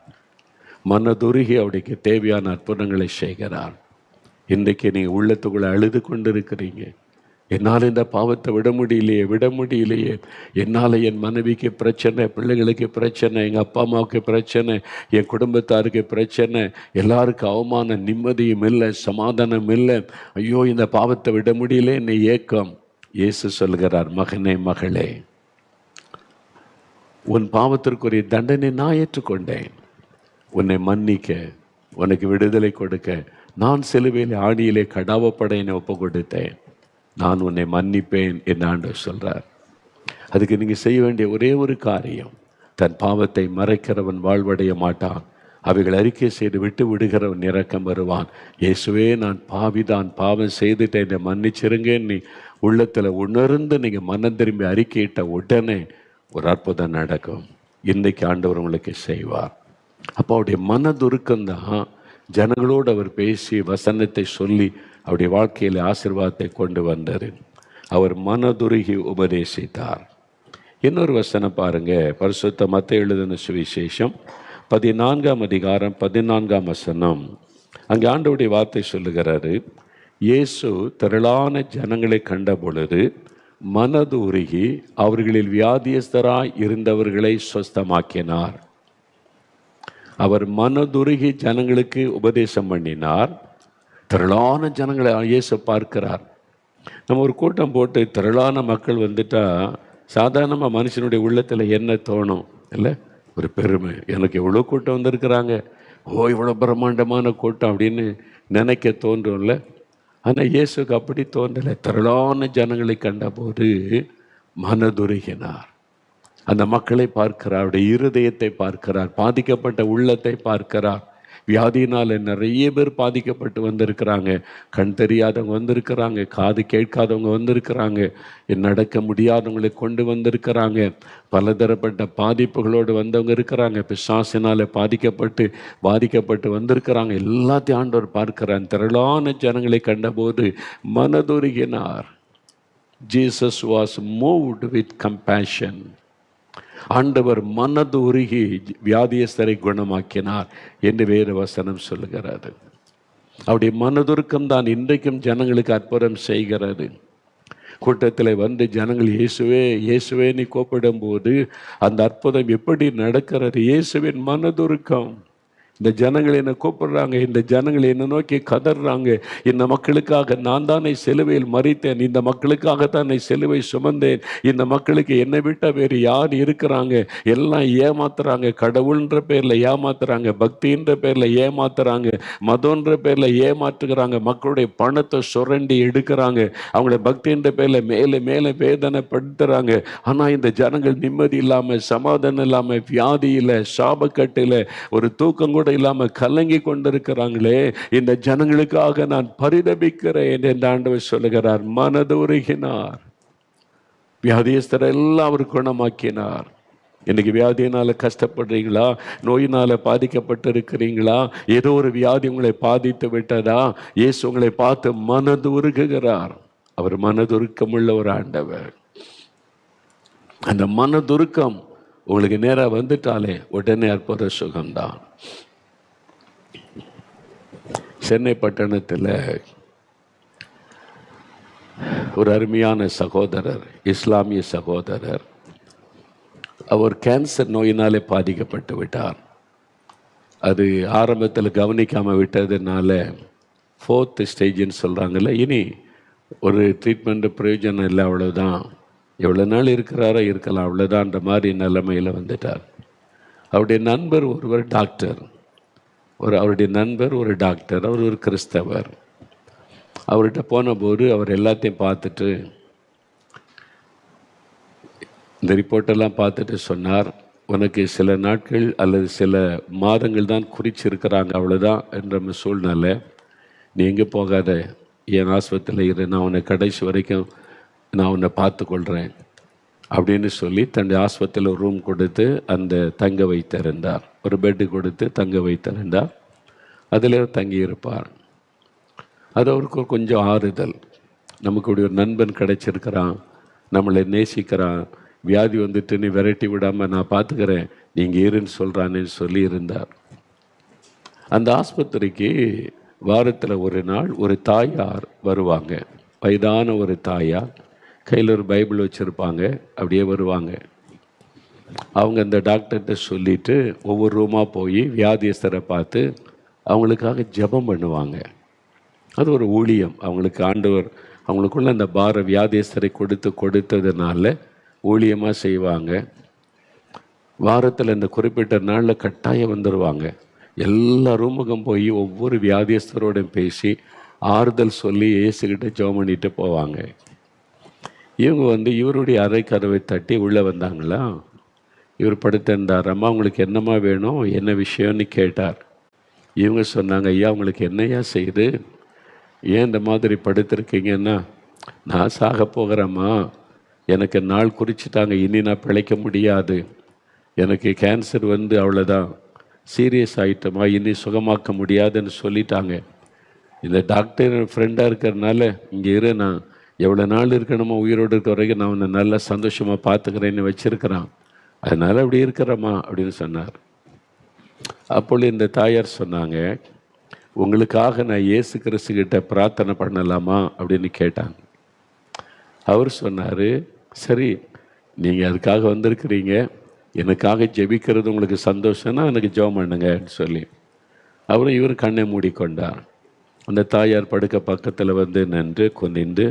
[SPEAKER 1] மனதுருகி அவருக்கு தேவையான அற்புதங்களை செய்கிறார். இன்றைக்கு நீங்கள் உள்ளத்துக்குள்ளே அழுது கொண்டிருக்கிறீங்க, என்னால் இந்த பாவத்தை விட முடியலையே, என்னால் என் மனைவிக்கு பிரச்சனை, பிள்ளைகளுக்கு பிரச்சனை, எங்கள் அப்பா அம்மாவுக்கு பிரச்சனை, என் குடும்பத்தாருக்கு பிரச்சனை, எல்லாருக்கும் அவமானம், நிம்மதியும் இல்லை, சமாதானம் இல்லை, ஐயோ இந்த பாவத்தை விட முடியல என்னை ஏக்கம். இயேசு சொல்கிறார், மகனே, மகளே, உன் பாவத்திற்குரிய தண்டனை நான் ஏற்றுக்கொண்டேன், உன்னை மன்னிக்க, உனக்கு விடுதலை கொடுக்க நான் சிலுவையில் ஆணியிலே கடாவப்பட என்னை ஒப்பு கொடுத்தேன், நான் உன்னை மன்னிப்பேன் என்று ஆண்டவர் சொல்கிறார். அதுக்கு நீங்கள் செய்ய வேண்டிய ஒரே ஒரு காரியம், தன் பாவத்தை மறைக்கிறவன் வாழ்வடைய மாட்டான், அவைகள் அறிக்கை செய்து விட்டு விடுகிறவன் இரக்கம் வருவான். இயேசுவே, நான் பாவிதான், பாவம் செய்துட்டேன், என்னை மன்னிச்சிருங்கன்னு நீ உள்ளத்தில் உணர்ந்து நீங்கள் மனம் திரும்பி அறிக்கையிட்ட உடனே ஒரு அற்புதம் நடக்கும். இன்றைக்கு ஆண்டவர் உங்களுக்கு செய்வார். அப்போ அவருடைய மனதுருக்கம்தான் ஜனங்களோடு அவர் பேசி வசனத்தை சொல்லி அவருடைய வாழ்க்கையில் ஆசீர்வாதத்தை கொண்டு வந்தார். அவர் மனதுருகி உபதேசித்தார். இன்னொரு வசனம் பாருங்க, பரிசுத்த மத்தேயு எழுதின சுவிசேஷம் 14ஆம் அதிகாரம் 14ஆம் வசனம். அங்கே ஆண்டவருடைய வார்த்தை சொல்லுகிறாரு, இயேசு திரளான ஜனங்களை கண்ட பொழுது மனது உருகி அவர்களில் வியாதியஸ்தராய் இருந்தவர்களை சொஸ்தமாக்கினார். அவர் மனதுருகி ஜனங்களுக்கு உபதேசம் பண்ணினார். திரளான ஜனங்களை இயேசு பார்க்கிறார். நம்ம ஒரு கூட்டம் போட்டு திரளான மக்கள் வந்துட்டா சாதாரணமாக மனுஷனுடைய உள்ளத்தில் என்ன தோணும் இல்லை? ஒரு பெருமை, எனக்கு எவ்வளோ கூட்டம் வந்திருக்கிறாங்க, இவ்வளோ பிரம்மாண்டமான கூட்டம் அப்படின்னு நினைக்க தோன்றும்ல. ஆனால் இயேசுக்கு அப்படி தோன்றலை. திரளான ஜனங்களை கண்டபோது மனதுருகினார். அந்த மக்களை பார்க்கிறார், அவருடைய இருதயத்தை பார்க்கிறார், பாதிக்கப்பட்ட உள்ளத்தை பார்க்கிறார். வியாதியினால் நிறைய பேர் பாதிக்கப்பட்டு வந்திருக்கிறாங்க. கண் தெரியாதவங்க வந்திருக்கிறாங்க, காது கேட்காதவங்க வந்திருக்கிறாங்க, நடக்க முடியாதவங்களை கொண்டு வந்திருக்கிறாங்க, பலதரப்பட்ட பாதிப்புகளோடு வந்தவங்க இருக்கிறாங்க, பிசாசினால் பாதிக்கப்பட்டு வந்திருக்கிறாங்க. எல்லாத்தையும் ஆண்டவர் பார்க்கிறார். திரளான ஜனங்களை கண்டபோது மனதுருகினார். Jesus was moved with compassion. ஆண்டவர் மனது உருகி வியாதியஸ்தரை குணமாக்கினார் என்று வேறு வசனம் சொல்லுகிறது. அவருடைய மனதுருக்கம் தான் இன்றைக்கும் ஜனங்களுக்கு அற்புதம் செய்கிறது. கூட்டத்தில் வந்து ஜனங்கள் இயேசுவே இயேசுவே நீ கூப்பிடும் போது அந்த அற்புதம் எப்படி நடக்கிறது? இயேசுவின் மனதுருக்கம். இந்த ஜனங்கள் என்னை கூப்பிடுறாங்க, இந்த ஜனங்கள் என்னை நோக்கி கதறாங்க, இந்த மக்களுக்காக நான் தானே சிலுவையில் மரித்தேன், இந்த மக்களுக்காக தானே சிலுவை சுமந்தேன், இந்த மக்களுக்கு என்னை விட்ட வேறு யார் இருக்கிறாங்க? எல்லாம் ஏமாத்துறாங்க, கடவுள்ன்ற பேரில் ஏமாத்துறாங்க, பக்தின்ற பேரில் ஏமாத்துறாங்க, மதம்ன்ற பேரில் ஏமாற்றுகிறாங்க, மக்களுடைய பணத்தை சுரண்டி எடுக்கிறாங்க, அவங்கள பக்தின்ற பேரில் மேலே மேலே வேதனைப்படுத்துகிறாங்க. ஆனால் இந்த ஜனங்கள் நிம்மதி இல்லாமல், சமாதானம் இல்லாமல், வியாதியில், சாபக்கட்டில், ஒரு தூக்கம் கூட இல்லாம கலங்கி கொண்டிருக்கிறாங்களே, இந்த ஜனங்களுக்காக நான் பரிதபிக்கிறேன் என்று ஆண்டவர் சொல்லுகிறார். மனது உருகினார். வியாதியஸ்தரை எல்லாம் அவர் குணமாக்கினார். இன்னைக்கு வியாதியினால கஷ்டப்படுறீங்களா? நோயினால பாதிக்கப்பட்டு இருக்கிறீங்களா? ஏதோ ஒரு வியாதி உங்களை பாதித்து விட்டதா? இயேசு உங்களை பார்த்து மனது உருகுகிறார். அவர் மனதுருக்கமுள்ள ஒரு ஆண்டவர். அந்த மனதுருக்கம் உங்களுக்கு நேராக வந்துட்டாலே உடனே அற்புத சுகம்தான். சென்னை பட்டணத்தில் ஒரு அருமையான சகோதரர், இஸ்லாமிய சகோதரர், அவர் கேன்சர் நோயினாலே பாதிக்கப்பட்டு விட்டார். அது ஆரம்பத்தில் கவனிக்காமல் விட்டதுனால 4th ஸ்டேஜ்னு சொல்கிறாங்கல்ல, இனி ஒரு ட்ரீட்மெண்ட்டு பிரயோஜனம் இல்லை, அவ்வளோதான், எவ்வளோ நாள் இருக்கிறாரோ இருக்கலாம், அவ்வளோதான்ற மாதிரி நிலைமையில் வந்துட்டார். அவருடைய நண்பர் ஒருவர் டாக்டர், அவருடைய நண்பர் ஒரு டாக்டர், அவர் ஒரு கிறிஸ்தவர். அவர்கிட்ட போனபோது அவர் எல்லாத்தையும் பார்த்துட்டு, இந்த ரிப்போர்ட்டெல்லாம் பார்த்துட்டு சொன்னார், உனக்கு சில நாட்கள் அல்லது சில மாதங்கள் தான் குறிச்சிருக்கிறாங்க, அவ்வளோதான் என்ற சூழ்நிலை, நீ எங்கே போகாத, என் ஆஸ்பத்திரியில் இரு, நான் உன்னை கடைசி வரைக்கும் நான் உன்னை பார்த்து கொள்கிறேன் அப்படின்னு சொல்லி தன்னுடைய ஆஸ்பத்திரியில் ஒரு ரூம் கொடுத்து அந்த தங்க வைத்திருந்தார். ஒரு பெட்டு கொடுத்து தங்க வைத்திருந்தார். அதில் தங்கி இருப்பார். அது அவருக்கு கொஞ்சம் ஆறுதல். நமக்கு ஒரு நண்பன் கிடைச்சிருக்கிறான், நம்மளை நேசிக்கிறான், வியாதி வந்துட்டு நீ விரட்டி விடாமல் நான் பார்த்துக்கிறேன், நீங்கள் இருன்னு சொல்கிறான்னு சொல்லி இருந்தார். அந்த ஆஸ்பத்திரிக்கு வாரத்தில் ஒரு நாள் ஒரு தாயார் வருவாங்க. வயதான ஒரு தாயார், கையில் ஒரு பைபிள் வச்சுருப்பாங்க, அப்படியே வருவாங்க. அவங்க அந்த டாக்டர்கிட்ட சொல்லிவிட்டு ஒவ்வொரு ரூமாக போய் வியாதியஸ்தரை பார்த்து அவங்களுக்காக ஜெபம் பண்ணுவாங்க. அது ஒரு ஊழியம். அவங்களுக்கு ஆண்டவர் அவங்களுக்குள்ள அந்த பார வியாதியஸ்தரை கொடுத்ததுனால ஊழியமாக செய்வாங்க. வாரத்தில் இந்த குறிப்பிட்ட நாளில் கட்டாயம் வந்துடுவாங்க. எல்லா ரூமுக்கும் போய் ஒவ்வொரு வியாதியஸ்தரோடையும் பேசி ஆறுதல் சொல்லி இயேசுகிட்ட ஜெபம் பண்ணிட்டு போவாங்க. இவங்க இவருடைய அறை கதவை தட்டி உள்ளே வந்தாங்களா, இவர் படுத்திருந்தார். அம்மா உங்களுக்கு என்னம்மா வேணும், என்ன விஷயம்னு கேட்டார். இவங்க சொன்னாங்க, ஐயா உங்களுக்கு என்னையா செய்யுது, ஏன் இந்த மாதிரி படுத்திருக்கீங்கன்னா, நான் சாக போகிறேம்மா, எனக்கு நாள் குறிச்சிட்டாங்க, இனி நான் பிழைக்க முடியாது, எனக்கு கேன்சர் அவ்வளோதான், சீரியஸ் ஆகிட்டோமா, இனி சுகமாக்க முடியாதுன்னு சொல்லிட்டாங்க. இந்த டாக்டர் ஃப்ரெண்டாக இருக்கிறதுனால இங்கே இரு, நான் எவ்வளோ நாள் இருக்கணுமோ உயிரோடு இருக்கிற வரைக்கும் நான் உன்னை நல்லா சந்தோஷமாக பார்த்துக்கிறேன்னு வச்சுருக்கிறான், அதனால் அப்படி இருக்கிறம்மா அப்படின்னு சொன்னார். அப்பொழுது இந்த தாயார் சொன்னாங்க, உங்களுக்காக நான் இயேசு கிறிஸ்துக்கிட்ட பிரார்த்தனை பண்ணலாமா அப்படின்னு கேட்டாங்க. அவர் சொன்னார், சரி நீங்கள் அதுக்காக வந்திருக்கிறீங்க, எனக்காக ஜெபிக்கிறது உங்களுக்கு சந்தோஷம்னா எனக்கு ஜெபம் பண்ணுங்கன்னு சொல்லி அவரும் இவர் கண்ணை மூடிக்கொண்டார். அந்த தாயார் படுக்க பக்கத்தில் நின்று குனிந்து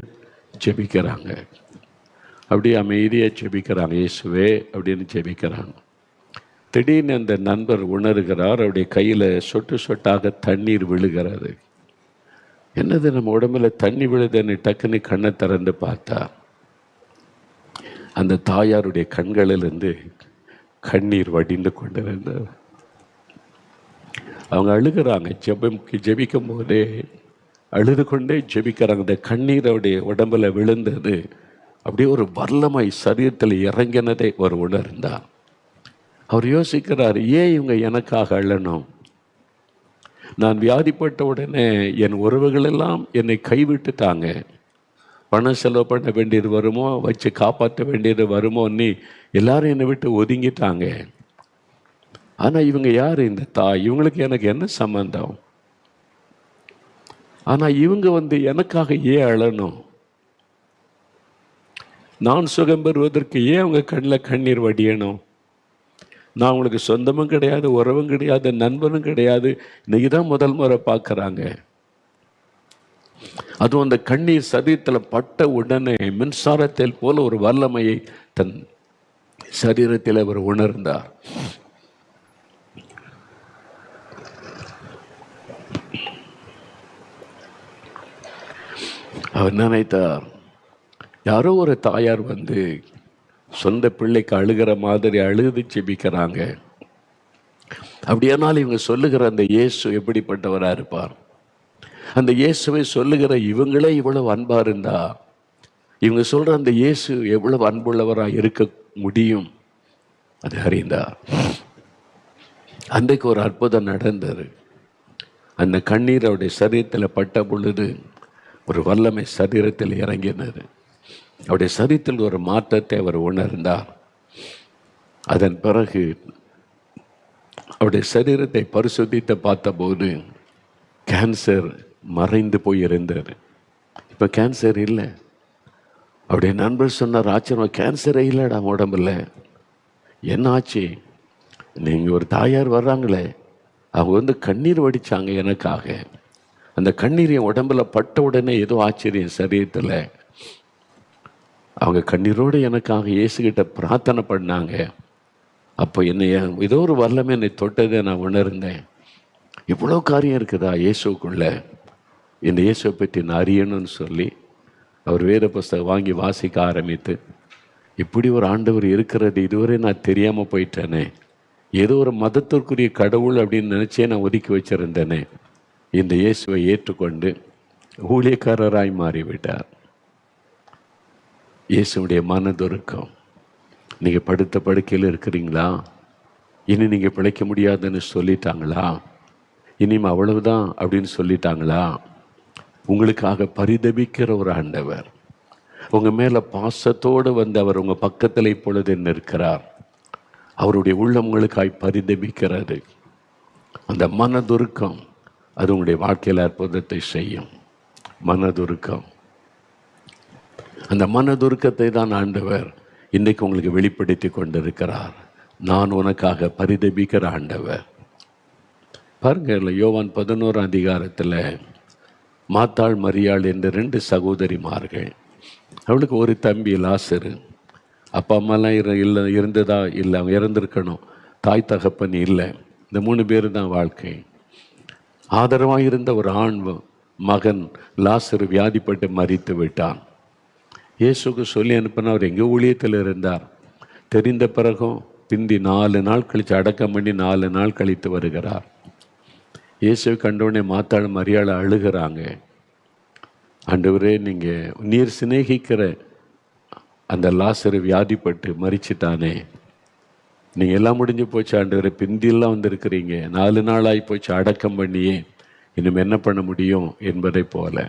[SPEAKER 1] ஜெபிக்கிறாங்க. அப்படியே அமைதியாக ஜெபிக்கிறாங்க, இயேசுவே அப்படின்னு ஜெபிக்கிறாங்க. திடீர்னு அந்த நண்பர் உணர்கிறார், அவருடைய கையில் சொட்டு சொட்டாக தண்ணீர் விழுகிறது. என்னது நம்ம உடம்புல தண்ணி விழுதுன்னு டக்குன்னு கண்ணை திறந்து பார்த்தா அந்த தாயாருடைய கண்களிலிருந்து கண்ணீர் வடிந்து கொண்டிருந்தது. அவங்க அழுகிறாங்க, ஜெபிக்கும் போதே அழுது கொண்டே ஜெபிக்கிறாங்க. இந்த கண்ணீரோடைய உடம்புல விழுந்தது அப்படியே ஒரு வல்லமை சரீரத்தில் இறங்கினதை ஒரு உணர்ந்தார். அவர் யோசிக்கிறார், ஏன் இவங்க எனக்காக அழணும்? நான் வியாதிப்பட்ட உடனே என் உறவுகளெல்லாம் என்னை கைவிட்டுட்டாங்க. பணம் செலவு பண்ண வேண்டியது வருமோ, வச்சு காப்பாற்ற வேண்டியது வருமோன்னு எல்லாரும் என்னை விட்டு ஒதுங்கிட்டாங்க. ஆனால் இவங்க யார்? இந்த தாய். இவங்களுக்கு எனக்கு என்ன சம்பந்தம்? ஆனால் இவங்க எனக்காக ஏன் அழணும்? நான் சுகம் பெறுவதற்கு ஏன் அவங்க கண்ணில் கண்ணீர் வடியணும்? நான் உங்களுக்கு சொந்தமும் கிடையாது, உறவும் கிடையாது, நண்பனும் கிடையாது. இன்னைக்கு தான் முதல் முறை பார்க்குறாங்க. அதுவும் அந்த கண்ணீர் சரீரத்தில் பட்ட உடனே மின்சாரத்தில் போல ஒரு வல்லமையை தன் சரீரத்தில் அவர் உணர்ந்தார். அவர் நினைத்தார், யாரோ ஒரு தாயார் சொந்த பிள்ளைக்கு அழுகிற மாதிரி அழுது செபிக்கிறாங்க. அப்படியானால் இவங்க சொல்லுகிற அந்த இயேசு எப்படிப்பட்டவராக இருப்பார்? அந்த இயேசுவை சொல்லுகிற இவங்களே இவ்வளவு அன்பா இருந்தா, இவங்க சொல்ற அந்த இயேசு எவ்வளவு அன்புள்ளவராக இருக்க முடியும்? அது அறிந்தார். அன்றைக்கு ஒரு அற்புதம் நடந்தது. அந்த கண்ணீர் அவருடைய சரீரத்தில் பட்ட பொழுது ஒரு வல்லமை சரீரத்தில் இறங்கினது. அவருடைய சரீரத்தில் ஒரு மாற்றத்தை அவர் உணர்ந்தார். அதன் பிறகு அவருடைய சரீரத்தை பரிசோதித்து பார்த்தபோது கேன்சர் மறைந்து போயிருந்தார். இப்போ கேன்சர் இல்லை. அவருடைய நண்பர் சொன்னார், ஆச்சரியம், கேன்சரே இல்லைடா உடம்புல. என்ன ஆச்சு? நீங்கள் ஒரு தாயார் வர்றாங்களே, அவங்க கண்ணீர் வடித்தாங்க எனக்காக. அந்த கண்ணீர் என் உடம்புல பட்ட உடனே ஏதோ ஆச்சரியம் சரீரத்தில். அவங்க கண்ணீரோடு எனக்காக இயேசுகிட்ட பிரார்த்தனை பண்ணாங்க. அப்போ ஏதோ ஒரு வல்லமை என்னை தொட்டதை நான் உணர்ந்தேன். இவ்வளோ காரியம் இருக்குதா இயேசுக்குள்ள? இந்த இயேசுவை பற்றி நான் அறியணும்னு சொல்லி அவர் வேத புஸ்தகம் வாங்கி வாசிக்க ஆரம்பித்து, இப்படி ஒரு ஆண்டவர் இருக்கிறது இதுவரை நான் தெரியாமல் போயிட்டேனே, ஏதோ ஒரு மதத்திற்குரிய கடவுள் அப்படின்னு நினச்சே நான் ஒதுக்கி வச்சிருந்தேனே, இந்த இயேசுவை ஏற்றுக்கொண்டு ஊழியக்காரராய் மாறிவிட்டார். இயேசுடைய மனதுருக்கம். நீங்கள் படுத்த படுக்கையில் இருக்கிறீங்களா? இனி நீங்கள் பிழைக்க முடியாதுன்னு சொல்லிட்டாங்களா? இனிமே அவ்வளவுதான் அப்படின்னு சொல்லிட்டாங்களா? உங்களுக்காக பரிதபிக்கிற ஒரு ஆண்டவர், உங்கள் மேலே பாசத்தோடு அவர் உங்கள் பக்கத்தில் இப்பொழுது நிற்கிறார். அவருடைய உள்ளம் உங்களுக்காய் பரிதபிக்கிறது. அந்த மனதுருக்கம் அது உங்களுடைய வாழ்க்கையில் அற்புதத்தை செய்யும். மனதுருக்கம். அந்த மனதுருக்கத்தை தான் ஆண்டவர் இன்றைக்கு உங்களுக்கு வெளிப்படுத்தி கொண்டிருக்கிறார். நான் உனக்காக பரிதபிக்கிற ஆண்டவர். பாருங்க, யோவான் 11 அதிகாரத்தில் மாத்தாள் மரியாள் என்ற 2 சகோதரிமார்கள். அவளுக்கு ஒரு தம்பி லாசரு. அப்பா அம்மாலாம் இருந்ததா? இல்லை, அவங்க இறந்துருக்கணும். தாய் தகப்பன் இல்லை. இந்த 3 பேர் தான் வாழ்க்கை. ஆதரவாக இருந்த ஒரு ஆண் மகன் லாசரு வியாதிப்பட்டு மரித்து விட்டான். இயேசுக்கு சொல்லி அனுப்பின அவர் எங்கே ஊழியத்தில் இருந்தார். தெரிந்த பிறகும் பிந்தி 4 நாள் கழித்து அடக்கம் பண்ணி 4 நாள் கழித்து வருகிறார். இயேசுவை கண்டவுடனே மாத்தாள் மரியாதை அழுகிறாங்க. ஆண்டவரே, நீர் சிநேகிக்கிற அந்த லாசரு வியாதிப்பட்டு மரிச்சிட்டானே, நீங்கள் எல்லாம் முடிஞ்சு போச்சு ஆண்டவரே, பிந்தியெல்லாம் வந்திருக்கிறீங்க, 4 நாள் ஆகி போச்சு அடக்கம் பண்ணியே, இன்னும் என்ன பண்ண முடியும் என்பதை போல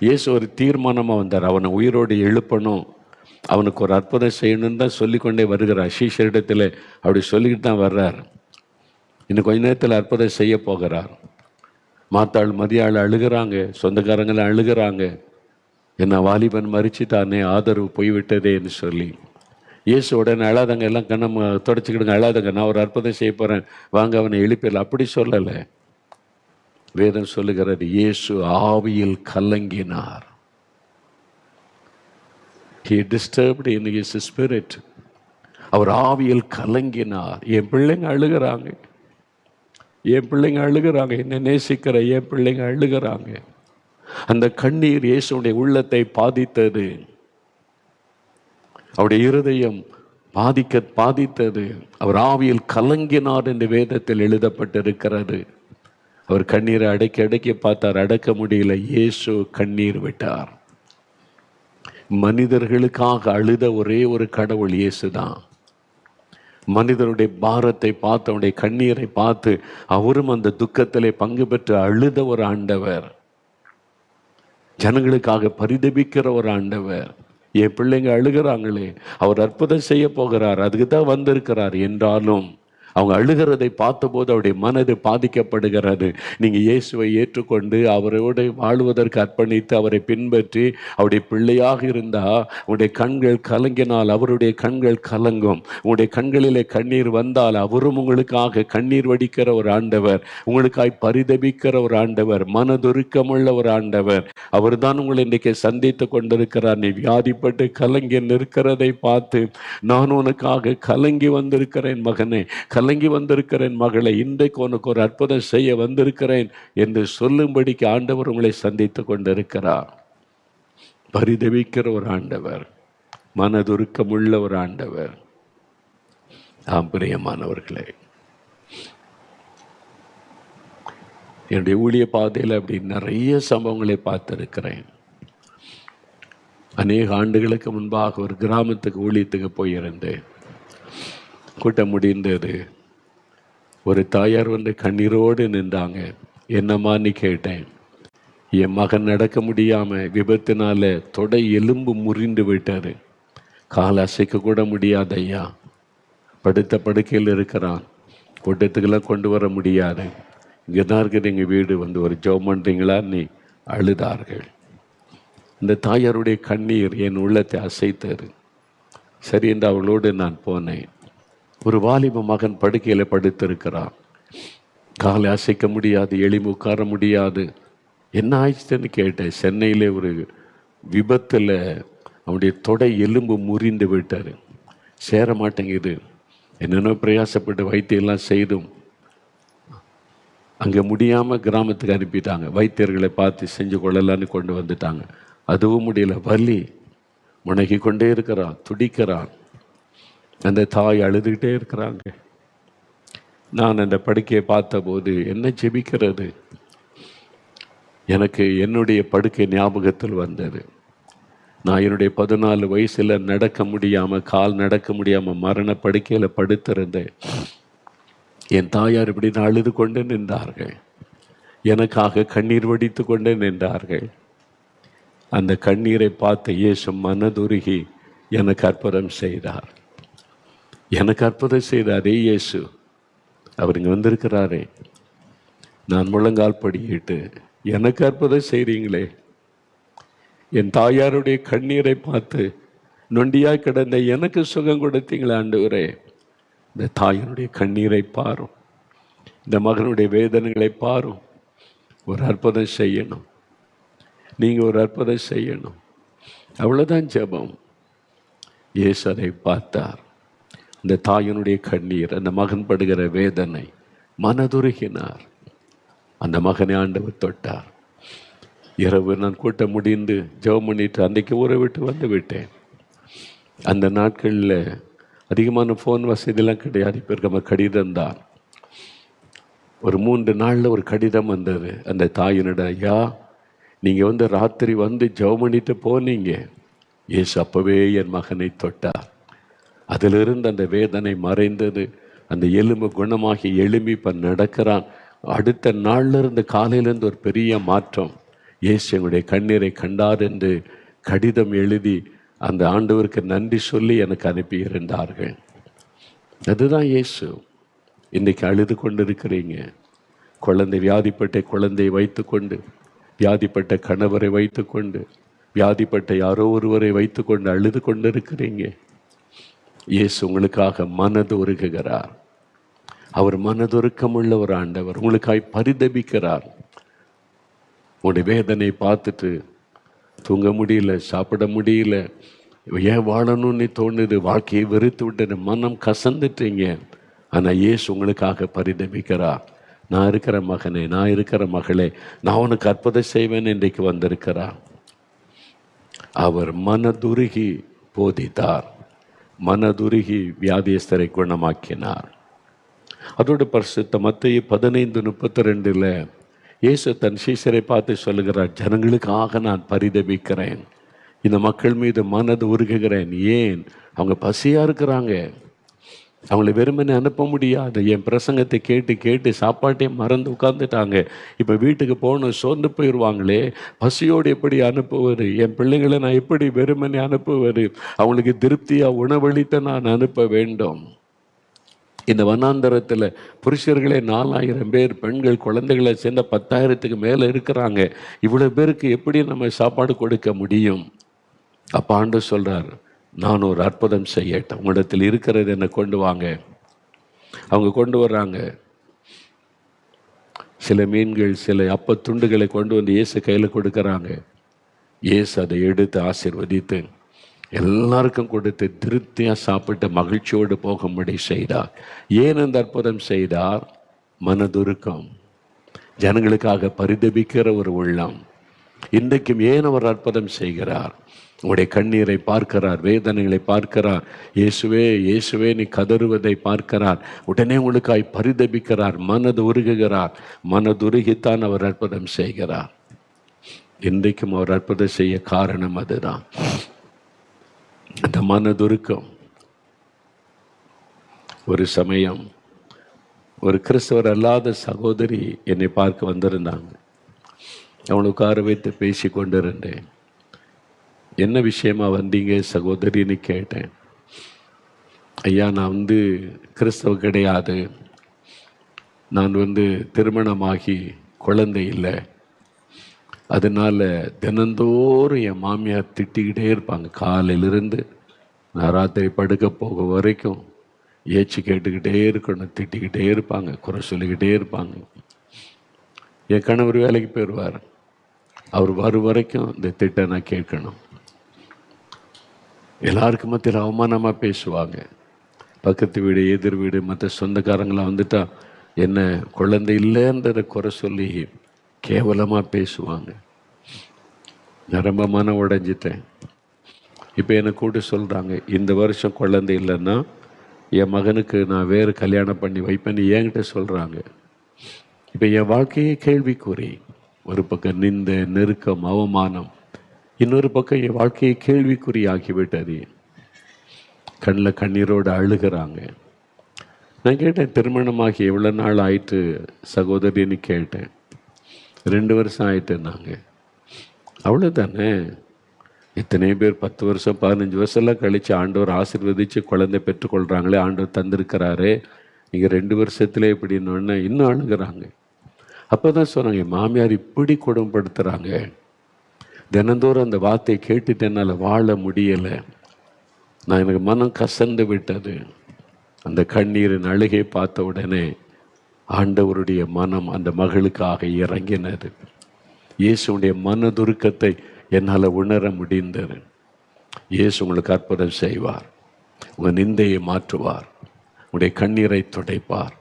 [SPEAKER 1] இயேசு ஒரு தீர்மானமாக வந்தார். அவனை உயிரோடு எழுப்பணும், அவனுக்கு ஒரு அற்புதம் செய்யணும்னு தான் சொல்லிக்கொண்டே வருகிறார். சீஷரிடத்தில் அப்படி சொல்லிக்கிட்டு தான் வர்றார். இன்னும் கொஞ்ச நேரத்தில் அற்புதம் செய்ய போகிறார். மாத்தாள் மரியாள் அழுகிறாங்க, சொந்தக்காரங்களை அழுகிறாங்க, என்ன வாலிபன் மரிச்சிட்டானே, ஆதரவு போய்விட்டதேன்னு சொல்லி. இயேசு உடனே அழாதங்க, எல்லாம் கண்ணம் தொடச்சிக்கிடுங்க, அழாதங்க, நான் ஒரு அற்புதம் செய்ய போகிறேன், வாங்க அவனை எழுப்பிடல, அப்படி சொல்லலை. வேதம் சொல்லுகிறது, இயேசு ஆவியில் கலங்கினார். He disturbed in his spirit. அவர் ஆவியில் கலங்கினார். என் பிள்ளைங்க அழுகிறாங்க, என் பிள்ளைங்க அழுகிறாங்க, என்ன நேசிக்கிற என் பிள்ளைங்க அழுகிறாங்க. அந்த கண்ணீர் இயேசுடைய உள்ளத்தை பாதித்தது. அவருடைய இருதயம் பாதித்தது. அவர் ஆவியில் கலங்கினார் என்று வேதத்தில் எழுதப்பட்டிருக்கிறது. அவர் கண்ணீரை அடக்கி பார்த்தார், அடக்க முடியல. இயேசு கண்ணீர் விட்டார். மனிதர்களுக்காக அழுத ஒரே ஒரு கடவுள் இயேசுதான். மனிதருடைய பாரத்தை பார்த்து, அவருடைய கண்ணீரை பார்த்து அவரும் அந்த துக்கத்திலே பங்கு பெற்று அழுத ஒரு ஆண்டவர். ஜனங்களுக்காக பரிதபிக்கிற ஒரு ஆண்டவர். என் பிள்ளைங்க அழுகிறாங்களே, அவர் அற்புதம் செய்ய போகிறார், அதுக்கு தான் வந்திருக்கிறார் என்றாலும் அவங்க அழுகிறதை பார்த்தபோது அவருடைய மனது பாதிக்கப்படுகிறது. நீங்கள் இயேசுவை ஏற்றுக்கொண்டு அவரோடு வாழ்வதற்கு அர்ப்பணித்து அவரை பின்பற்றி அவருடைய பிள்ளையாக இருந்தால் உங்களுடைய கண்கள் கலங்கினால் அவருடைய கண்கள் கலங்கும். உங்களுடைய கண்களிலே கண்ணீர் வந்தால் அவரும் உங்களுக்காக கண்ணீர் வடிக்கிற ஒரு ஆண்டவர், உங்களுக்காய் பரிதபிக்கிற ஒரு ஆண்டவர், மனதுருக்கமுள்ள ஒரு ஆண்டவர். அவர் தான் உங்களை இன்றைக்கு சந்தித்து கொண்டிருக்கிறார். நீ வியாதிப்பட்டு கலங்கி நிற்கிறதை பார்த்து, நான் உனக்காக கலங்கி வந்திருக்கிறேன் மகனே, கலங்கி வந்திருக்கிறேன் மகளை, இன்றைக்கு உனக்கு ஒரு அற்புதம் செய்ய வந்திருக்கிறேன் என்று சொல்லும்படிக்கு ஆண்டவர் உங்களை சந்தித்து கொண்டிருக்கிறார். பரிதவிக்கிற ஒரு ஆண்டவர், மனதுருக்கமுள்ள ஒரு ஆண்டவர். பிரியமானவர்களே, என்னுடைய ஊழிய பாதையில் அப்படி நிறைய சம்பவங்களை பார்த்திருக்கிறேன். அநேக ஆண்டுகளுக்கு முன்பாக ஒரு கிராமத்துக்கு ஊழியத்துக்கு போயிருந்தேன். கூட்டம் முடிந்தது. ஒரு தாயார் வந்து கண்ணீரோடு நின்றாங்க. என்னம்மான்னு கேட்டேன். என் மகன் நடக்க முடியாமல் விபத்தினால தொடை எலும்பு முறிந்து விட்டார். கால் அசைக்க கூட முடியாது ஐயா. படுத்த படுக்கையில் இருக்கிறான். கூட்டத்துக்கெல்லாம் கொண்டு வர முடியாது. இங்கே தான் இருக்குது எங்கள் வீடு, வந்து ஒரு ஜெபம் பண்ணுறீங்களான்னு அழுதார்கள். இந்த தாயாருடைய கண்ணீர் என் உள்ளத்தை அசைத்தது. சரி என்று அவளோடு நான் போனேன். ஒரு வாலிப மகன் படுக்கையில் படுத்திருக்கிறான். காலை அசைக்க முடியாது, எளிமை உட்கார முடியாது. என்ன ஆயிடுச்சுன்னு கேட்டேன். சென்னையிலே ஒரு விபத்தில் அவனுடைய தொடை எலும்பு முறிந்து விட்டார். சேர மாட்டேங்குது. என்னென்ன பிரயாசப்பட்டு வைத்தியெல்லாம் செய்தும் அங்கே முடியாமல் கிராமத்துக்கு அனுப்பிட்டாங்க. வைத்தியர்களை பார்த்து செஞ்சு கொள்ளலான்னு கொண்டு வந்துட்டாங்க. அதுவும் முடியல. வலி முனகி கொண்டே இருக்கிறான், துடிக்கிறான். அந்த தாய் அழுதுகிட்டே இருக்கிறாங்க. நான் அந்த படுக்கையை பார்த்தபோது என்ன ஜெபிக்கிறது, எனக்கு என்னுடைய படுக்கை ஞாபகத்தில் வந்தது. நான் என்னுடைய 14 வயசில் நடக்க முடியாமல், கால் நடக்க முடியாமல் மரண படுக்கையில் படுத்திருந்தேன். என் தாயார் இப்படி நான் அழுது கொண்டு நின்றார்கள். எனக்காக கண்ணீர் வடித்து கொண்டு நின்றார்கள். அந்த கண்ணீரை பார்த்து இயேசு மனதுருகி எனக்கு அற்புதம் செய்தார். எனக்கு அற்புதம் செய்தாரே இயேசு. அவர் இங்கே வந்திருக்கிறாரே. நான் முழங்கால் படியிட்டு, எனக்கு அற்புதம் செய்கிறீங்களே. என் தாயாருடைய கண்ணீரை பார்த்து நொண்டியாக கிடந்த எனக்கு சுகம் கொடுத்தீங்களே ஆண்டவரே. இந்த தாயினுடைய கண்ணீரை பாரும், இந்த மகனுடைய வேதனைகளை பாரும். ஒரு அற்புதம் செய்யணும், நீங்கள் ஒரு அற்புதம் செய்யணும். அவ்வளோதான் ஜெபம். இயேசு அதை பார்த்தார். இந்த தாயினுடைய கண்ணீர், அந்த மகன் படுகிற வேதனை, மனதுருகினார். அந்த மகனை ஆண்டவர் தொட்டார். இரவு நான் கூட்டம் முடிந்து ஜெபம் பண்ணிட்டு அன்றைக்கு ஊரை விட்டு வந்து விட்டேன். அந்த நாட்களில் அதிகமான ஃபோன் வசதியெல்லாம் கிடையாது. இப்போ இருக்க கடிதம் தான். ஒரு 3 நாளில் ஒரு கடிதம் வந்தது. அந்த தாயினோட, ஐயா நீங்கள் வந்து ராத்திரி வந்து ஜெபம் பண்ணிட்டு போனீங்க, இயேசு அப்போவே என் மகனை தொட்டார். அதிலிருந்து அந்த வேதனை மறைந்தது. அந்த எலும்பு குணமாகி எழும்பி இப்போ நடக்கிறான். அடுத்த நாளில் இருந்து காலையிலேருந்து ஒரு பெரிய மாற்றம். இயேசு எங்களுடைய கண்ணீரை கண்டார் என்று கடிதம் எழுதி அந்த ஆண்டவருக்கு நன்றி சொல்லி எனக்கு அனுப்பி இருந்தார்கள். அதுதான் இயேசு. இன்றைக்கி அழுது கொண்டு இருக்கிறீங்க. குழந்தை வியாதிப்பட்ட குழந்தையை வைத்து கொண்டு, வியாதிப்பட்ட கணவரை வைத்து கொண்டு, வியாதிப்பட்ட யாரோ ஒருவரை வைத்து கொண்டு அழுது கொண்டு இருக்கிறீங்க. இயேசு உங்களுக்காக மனது உருகுகிறார். அவர் மனதுருக்கமுள்ள ஒரு ஆண்டவர். உங்களுக்காய் பரிதபிக்கிறார். உங்களுடைய வேதனை பார்த்துட்டு தூங்க முடியல, சாப்பிட முடியல, ஏன் வாழணும்னு தோணுது, வாழ்க்கையை வெறுத்து விட்டு மனம் கசந்துட்டீங்க. ஆனால் இயேசு உங்களுக்காக பரிதபிக்கிறார். நான் இருக்கிற மகனே, நான் இருக்கிற மகளே, நான் உனக்கு அற்புதம் செய்வேன் இன்றைக்கு வந்திருக்கிறார். அவர் மனதுருகி போதித்தார். மனதுருகி வியாதியஸ்தரை குணமாக்கினார். அதோடு பரிசுத்த மத்தேயு 15:32 இயேசு தன் சீஷரை பார்த்து சொல்லுகிறார், ஜனங்களுக்காக நான் பரிதபிக்கிறேன், இந்த மக்கள் மீது மனது உருகுகிறேன். ஏன்? அவங்க பசியாக இருக்கிறாங்க, அவங்கள வெறுமனே அனுப்ப முடியாது. என் பிரசங்கத்தை கேட்டு கேட்டு சாப்பாட்டையும் மறந்து உட்காந்துட்டாங்க. இப்போ வீட்டுக்கு போகணும், சோர்ந்து போயிடுவாங்களே, பசியோடு எப்படி அனுப்புவது? என் பிள்ளைங்களை நான் எப்படி வெறுமனே அனுப்புவது? அவங்களுக்கு திருப்தியாக உணவளித்து நான் அனுப்ப வேண்டும். இந்த வனாந்தரத்தில் புருஷர்களே 4000 பேர், பெண்கள் குழந்தைகளை சேர்ந்த 10,000க்கு மேலே இருக்கிறாங்க. இவ்வளோ பேருக்கு எப்படி நம்ம சாப்பாடு கொடுக்க முடியும்? அப்போ ஆண்டவர் சொல்கிறார், நான் ஒரு அற்புதம் செய்யட்டேன், உங்களிடத்தில் இருக்கிறது என்ன கொண்டு வாங்க. அவங்க கொண்டு வர்றாங்க. சில மீன்கள், சில அப்ப துண்டுகளை கொண்டு வந்து இயேசு கையில் கொடுக்குறாங்க. இயேசு அதை எடுத்து ஆசீர்வதித்து எல்லாருக்கும் கொடுத்து திருப்தியாக சாப்பிட்டு மகிழ்ச்சியோடு போகும்படி செய்தார். ஏன் அந்த அற்புதம் செய்தார்? மனதுருக்கம், ஜனங்களுக்காக பரிதபிக்கிற ஒரு உள்ளம். இன்றைக்கும் ஏன் அவர் அற்புதம் செய்கிறார்? உங்களுடைய கண்ணீரை பார்க்கிறார், வேதனைகளை பார்க்கிறார். இயேசுவே இயேசுவே நீ கதறுவதை பார்க்கிறார். உடனே உங்களுக்காய் பரிதபிக்கிறார், மனது உருகுகிறார். மனதுருகித்தான் அவர் அற்புதம் செய்கிறார். இன்றைக்கும் அவர் அற்புதம் செய்ய காரணம் அதுதான், அந்த மனதுருக்கம். ஒரு சமயம் ஒரு கிறிஸ்தவர் அல்லாத சகோதரி என்னை பார்க்க வந்திருந்தாங்க. அவனை உட்கார வைத்து பேசி கொண்டிருந்தேன். என்ன விஷயமா வந்தீங்க சகோதரின்னு கேட்டேன். ஐயா, நான் கிறிஸ்தவ கிடையாது, நான் திருமணமாகி குழந்தை இல்லை, அதனால் தினந்தோறும் என் மாமியார் திட்டிக்கிட்டே இருப்பாங்க. காலையிலிருந்து நான் ராத்திரி படுக்க போக வரைக்கும் ஏச்சு கேட்டுக்கிட்டே இருக்கணும், திட்டிக்கிட்டே இருப்பாங்க, குறை சொல்லிக்கிட்டே இருப்பாங்க. என் கணவர் வேலைக்கு போயிடுவார், அவர் வரும் வரைக்கும் இந்த திட்டை நான் கேட்கணும். எல்லாருக்கும் மத்தியில் அவமானமாக பேசுவாங்க. பக்கத்து வீடு, எதிர் வீடு, மற்ற சொந்தக்காரங்களாம் வந்துட்டா என்ன குழந்தை இல்லைன்றதை குறை சொல்லி கேவலமாக பேசுவாங்க. நான் ரொம்ப மனம் உடைஞ்சிட்டேன். இப்போ என்னை கூட்டு சொல்கிறாங்க, இந்த வருஷம் குழந்தை இல்லைன்னா என் மகனுக்கு நான் வேறு கல்யாணம் பண்ணி வைப்பேன்னு என்கிட்ட சொல்கிறாங்க. இப்போ என் வாழ்க்கையே கேள்விக்குறி. ஒரு பக்கம் நிந்த, நெருக்கம், அவமானம், இன்னொரு பக்கம் என் வாழ்க்கையை கேள்விக்குறி ஆகிவிட்டது. கண்ணில் கண்ணீரோடு அழுகிறாங்க. நான் கேட்டேன், திருமணமாகி எவ்வளோ நாள் ஆயிட்டு சகோதரின்னு கேட்டேன். 2 வருஷம் ஆயிட்டுன்னாங்க. அவ்வளோதானே, இத்தனை பேர் 10 வருஷம் 15 வருஷம்லாம் கழித்து ஆண்டவர் ஆசீர்வதித்து குழந்தை பெற்றுக்கொள்கிறாங்களே, ஆண்டவர் தந்திருக்கிறாரே, நீங்கள் 2 வருஷத்துல இப்படின்னு இன்னும் அழுகிறாங்க. அப்போ தான் சொன்னாங்க, மாமியார் இப்படி கொடுமைப்படுத்துகிறாங்க, தினந்தோறும் அந்த வார்த்தையை கேட்டுட்டு என்னால் வாழ முடியலை, எனக்கு மனம் கசந்து விட்டது. அந்த கண்ணீரின் அழுகை பார்த்த உடனே ஆண்டவருடைய மனம் அந்த மகளுக்காக இறங்கினது. இயேசுடைய மனதுருக்கத்தை என்னால் உணர முடிந்தது. இயேசு உங்களுக்கு அற்புதம் செய்வார், உங்கள் நிந்தையை மாற்றுவார், உங்களுடைய கண்ணீரை துடைப்பார்.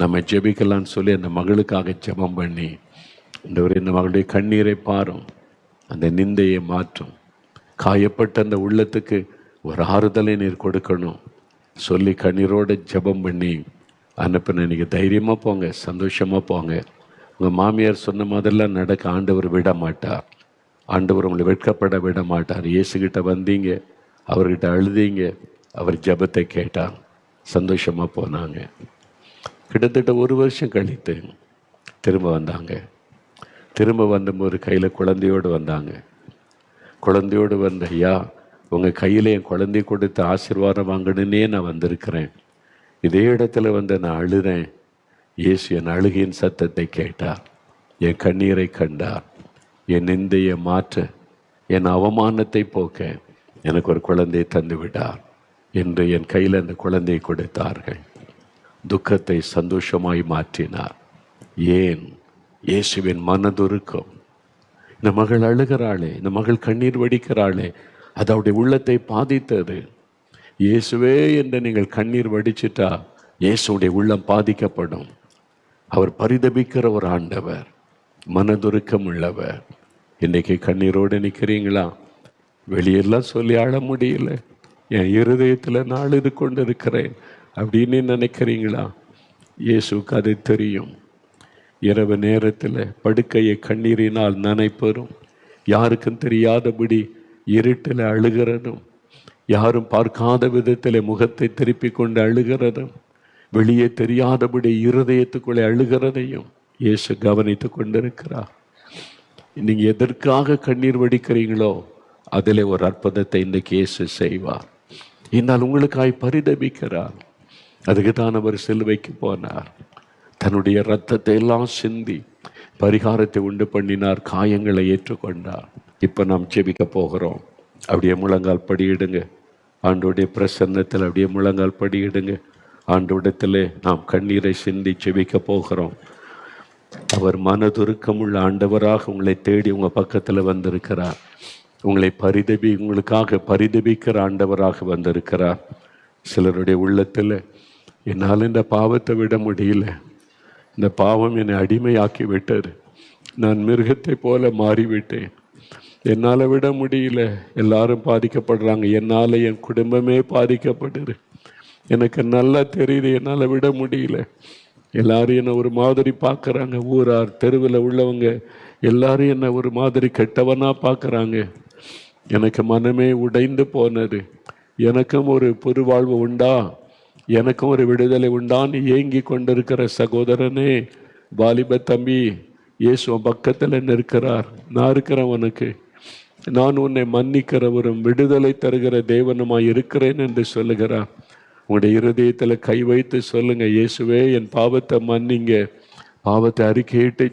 [SPEAKER 1] நம்ம ஜெபிக்கலான்னு சொல்லி அந்த மகளுக்காக ஜெபம் பண்ணி, இந்த மகளுடைய கண்ணீரை பாரும், அந்த நிந்தையை மாற்றும். காயப்பட்ட அந்த உள்ளத்துக்கு ஒரு ஆறுதலை நீர் கொடுக்கணும் சொல்லி கண்ணீரோடு ஜெபம் பண்ணி அனுப்பின. நீங்கள் தைரியமாக போங்க, சந்தோஷமாக போங்க. உங்கள் மாமியார் சொன்ன மாதிரிலாம் நடக்க ஆண்டவர் விட மாட்டார். ஆண்டவர் உங்களை வெட்கப்பட விட மாட்டார். இயேசுகிட்ட வந்தீங்க, அவர்கிட்ட அழுதீங்க, அவர் ஜெபத்தை கேட்டார், சந்தோஷமாக போனாங்க. கிட்டத்தட்ட 1 வருஷம் கழித்து திரும்ப வந்தாங்க. திரும்ப வந்தபோது கையில் குழந்தையோடு வந்தாங்க. குழந்தையோடு வந்த, ஐயா உங்கள் கையில் என் குழந்தைய கொடுத்து ஆசீர்வாதம் வாங்கணுன்னே நான் வந்திருக்கிறேன். இதே இடத்துல நான் அழுறேன். இயேசு என் அழுகையின் சத்தத்தை கேட்டார், என் கண்ணீரை கண்டார், என் நிந்தையை மாற்ற, என் அவமானத்தை போக்க எனக்கு ஒரு குழந்தையை தந்து விட்டார் என்று என் கையில் அந்த குழந்தையை கொடுத்தார்கள். துக்கத்தை சந்தோஷமாய் மாற்றினார். ஏன்? இயேசுவின் மனதுருக்கம். இந்த மகள் அழுகிறாளே, இந்த மகள் கண்ணீர் வடிக்கிறாளே, அது அவருடைய உள்ளத்தை பாதித்தது. இயேசுவே என்று நீங்கள் கண்ணீர் வடிச்சிட்டா இயேசுடைய உள்ளம் பாதிக்கப்படும். அவர் பரிதபிக்கிற ஒரு ஆண்டவர், மனதுருக்கம் உள்ளவர். இன்றைக்கி கண்ணீரோடு நிற்கிறீங்களா? வெளியெல்லாம் சொல்லி அழ முடியல, என் இருதயத்தில் நான் அழுது கொண்டு இருக்கிறேன் அப்படின்னு நினைக்கிறீங்களா? இயேசுக்கு அது தெரியும். இரவு நேரத்தில் படுக்கையை கண்ணீரினால் நனைப்பெறும், யாருக்கும் தெரியாதபடி இருட்டில் அழுகிறதும், யாரும் பார்க்காத விதத்தில் முகத்தை திருப்பி கொண்டு அழுகிறதும், வெளியே தெரியாதபடி இருதயத்துக்குள்ளே அழுகிறதையும் இயேசு கவனித்து கொண்டிருக்கிறார். நீங்கள் எதற்காக கண்ணீர் வடிக்கிறீங்களோ அதில் ஒரு அற்புதத்தை இன்றைக்கு இயேசு செய்வார். என்னால் உங்களுக்காய் பரிதபிக்கிறார். அதுக்கு தான் அவர் சிலுவைக்கு போனார். தன்னுடைய இரத்தத்தை எல்லாம் சிந்தி பரிகாரத்தை உண்டு பண்ணினார், காயங்களை ஏற்றுக்கொண்டார். இப்போ நாம் ஜெபிக்க போகிறோம். அப்படியே முழங்கால் படியிடுங்க. ஆண்டோடைய பிரசன்னத்தில் அப்படியே முழங்கால் படியிடுங்க. ஆண்டோடத்தில் நாம் கண்ணீரை சிந்தி ஜெபிக்க போகிறோம். அவர் மனதுருக்கமுள்ள ஆண்டவராக உங்களை தேடி உங்கள் பக்கத்தில் வந்திருக்கிறார். உங்களுக்காக பரிதபிக்கிற ஆண்டவராக வந்திருக்கிறார். சிலருடைய உள்ளத்தில் என்னால் இந்த பாவத்தை விட முடியல, இந்த பாவம் என்னை அடிமையாக்கி விட்டது, நான் மிருகத்தை போல மாறிவிட்டேன், என்னால் விட முடியல, எல்லாரும் பாதிக்கப்படுறாங்க, என்னால் என் குடும்பமே பாதிக்கப்படுது, எனக்கு நல்லா தெரியுது, என்னால் விட முடியல, எல்லாரும் என்னை ஒரு மாதிரி பார்க்குறாங்க, ஊரார் தெருவில் உள்ளவங்க எல்லாரும் என்னை ஒரு மாதிரி கெட்டவனாக பார்க்குறாங்க, எனக்கு மனமே உடைந்து போனது, எனக்கும் ஒரு புது வாழ்வு உண்டா, எனக்கும் ஒரு விடுதலை உண்டான்னு ஏங்கி கொண்டிருக்கிற சகோதரனே, வாலிப தம்பி, இயேசு பக்கத்தில் நிற்கிறார். நான் இருக்கிறேன், உனக்கு நான் உன்னை மன்னிக்கிறவரும் விடுதலை தருகிற தேவனுமாய் இருக்கிறேன் என்று சொல்லுகிறார். உங்களுடைய இருதயத்தில் கை வைத்து சொல்லுங்க, இயேசுவே என் பாவத்தை மன்னிங்க. பாவத்தை அறிக்கையிட்டு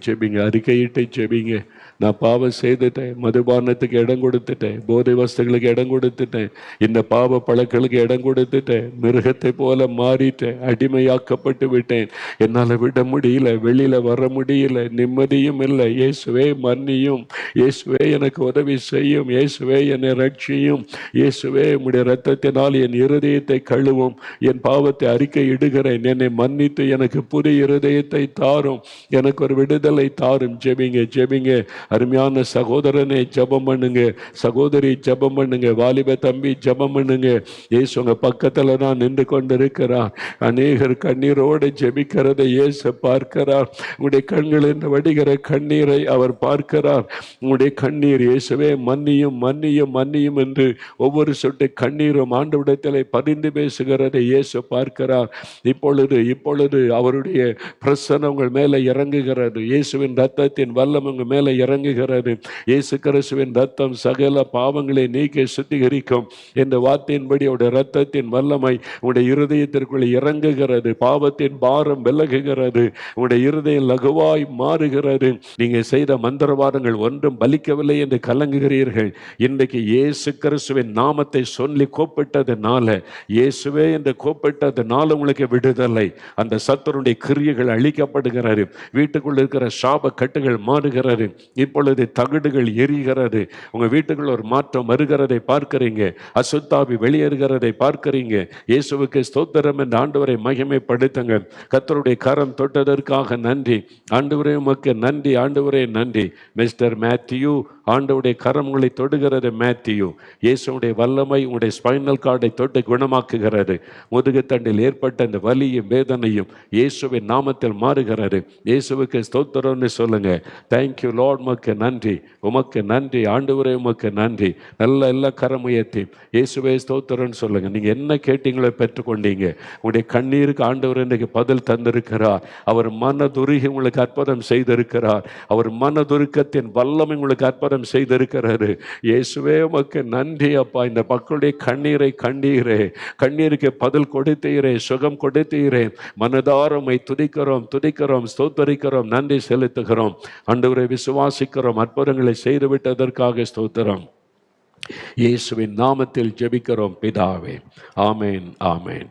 [SPEAKER 1] ஜெபிங்க. நான் பாவம் செய்துட்டேன், மதுபானத்துக்கு இடம் கொடுத்துட்டேன், போதை வஸ்துகளுக்கு இடம் கொடுத்துட்டேன், இந்த பாவ பழக்களுக்கு இடம் கொடுத்துட்டேன், மிருகத்தை போல மாறிட்டேன், அடிமையாக்கப்பட்டு விட்டேன், என்னால் விட முடியல, வெளியில் வர முடியல, நிம்மதியும் இல்லை, இயேசுவே மன்னியும், இயேசுவே எனக்கு உதவி செய்யும், இயேசுவே என்னை ரட்சியும், இயேசுவே உம்முடைய இரத்தத்தினால் என் இருதயத்தை கழுவும், என் பாவத்தை அறிக்கை இடுகிறேன், என்னை மன்னித்து எனக்கு புதிய இருதயத்தை தாரும், எனக்கு ஒரு விடுதலை தாரும். ஜெபிங்க. அருமையான சகோதரனை ஜெபம் பண்ணுங்க, சகோதரி ஜெபம் பண்ணுங்க, வாலிப தம்பி ஜெபம் பண்ணுங்க. இயேசு உங்க பக்கத்துல தான் நின்று கொண்டிருக்கிறார். அநேகர் கண்ணீரோடு ஜெபிக்கிறதை இயேசு பார்க்கிறார். உங்களுடைய கண்களில் வடிகிற கண்ணீரை அவர் பார்க்கிறார். உங்களுடைய கண்ணீர் இயேசுவே மன்னியும் மன்னியும் மன்னியும் என்று ஒவ்வொரு சொட்டு கண்ணீரும் ஆண்டவரிடத்திலே பரிந்து பேசுகிறதை இயேசு பார்க்கிறார். இப்பொழுது அவருடைய பிரசன்னம் உங்கள் மேலே இறங்குகிறது. இயேசுவின் ரத்தத்தின் வல்லம் உங்கள் மேலே இறங்குகிறது. இயேசு கிறிஸ்துவின் ரத்தம் சகல பாவங்களை நீக்கி சுத்திகரிக்கும் என்ற வார்த்தையின்படி அவருடைய ரத்தத்தின் வல்லமை உங்களுடைய இருதயத்திற்குள் இறங்குகிறது. பாவத்தின் பாரம் விலகுகிறது. உங்களுடைய இருதயம் லகுவாய் மாறுகிறது. நீங்க செய்த மந்திரவாதங்கள் ஒன்றும் பலிக்கவில்லை என்று கலங்குகிறீர்கள். இன்றைக்கு இயேசு கிறிஸ்துவின் நாமத்தை சொல்லி கூப்பிட்டதுனால, இயேசுவே என்று கூப்பிட்டதுனால உங்களுக்கு விடுதலை. அந்த சத்துருடைய கிரியைகள் அழிக்கப்படுகிறது. வீட்டுக்குள் இருக்கிற சாப கட்டுகள் மாறுகிறது. இப்பொழுது தகடுகள் எரிகிறது. உங்க வீட்டுக்குள்ள ஒரு மாற்றம் வருகிறதை பார்க்கிறீங்க. அசுத்தாவி வெளியேறுகிறதை பார்க்கிறீங்க. இயேசுவுக்கு ஸ்தோத்திரம் என்று ஆண்டவரை மகிமைப்படுத்துங்க. கர்த்தருடைய கரம் தொட்டதற்காக நன்றி ஆண்டவரே, உமக்கு நன்றி ஆண்டவரே, நன்றி. மிஸ்டர் மேத்யூ, ஆண்டவருடைய கரம் உங்களை தொடுகிறது. மேத்யூ, இயேசுடைய வல்லமை உங்களுடைய ஸ்பைனல் கார்டை தொட்டு குணமாக்குகிறது. முதுகுத்தண்டில் ஏற்பட்ட இந்த வலியும் வேதனையும் இயேசுவின் நாமத்தில் மாறுகிறது. இயேசுவுக்கு ஸ்தோத்திரம்னு சொல்லுங்க. தேங்க்யூ லார்ட், உமக்கு நன்றி, உமக்கு நன்றி ஆண்டவரே, உமக்கு நன்றி. எல்லா கரம் உயர்த்தி இயேசுவே ஸ்தோத்திரம்னு சொல்லுங்க. நீங்க என்ன கேட்டீங்களோ பெற்றுக்கொண்டீங்க. உங்களுடைய கண்ணீருக்கு ஆண்டவர் இன்றைக்கு பதில் தந்திருக்கிறார். அவர் மனதுருகி உங்களுக்கு அற்புதம் செய்திருக்கிறார். அவர் மனதுருக்கத்தின் வல்லமை உங்களுக்கு அற்புதம் செய்திருக்கிறாரு. இயேசுவே உமக்கு நன்றி அப்பா. இந்த மக்களுடைய கண்ணீரை கண்டீரே, கண்ணீருக்கு பதில் கொடுத்தீரே, சுகம் கொடுத்தீரே. மனதாரமை துதிக்கிறோம், ஸ்தோத்தரிக்கிறோம், நன்றி செலுத்துகிறோம். ஆண்டவரை விசுவாசிக்கிறோம். அற்புதங்களை செய்துவிட்டதற்காக ஸ்தோத்திரம். இயேசுவின் நாமத்தில் ஜெபிக்கிறோம் பிதாவே. ஆமேன், ஆமேன்.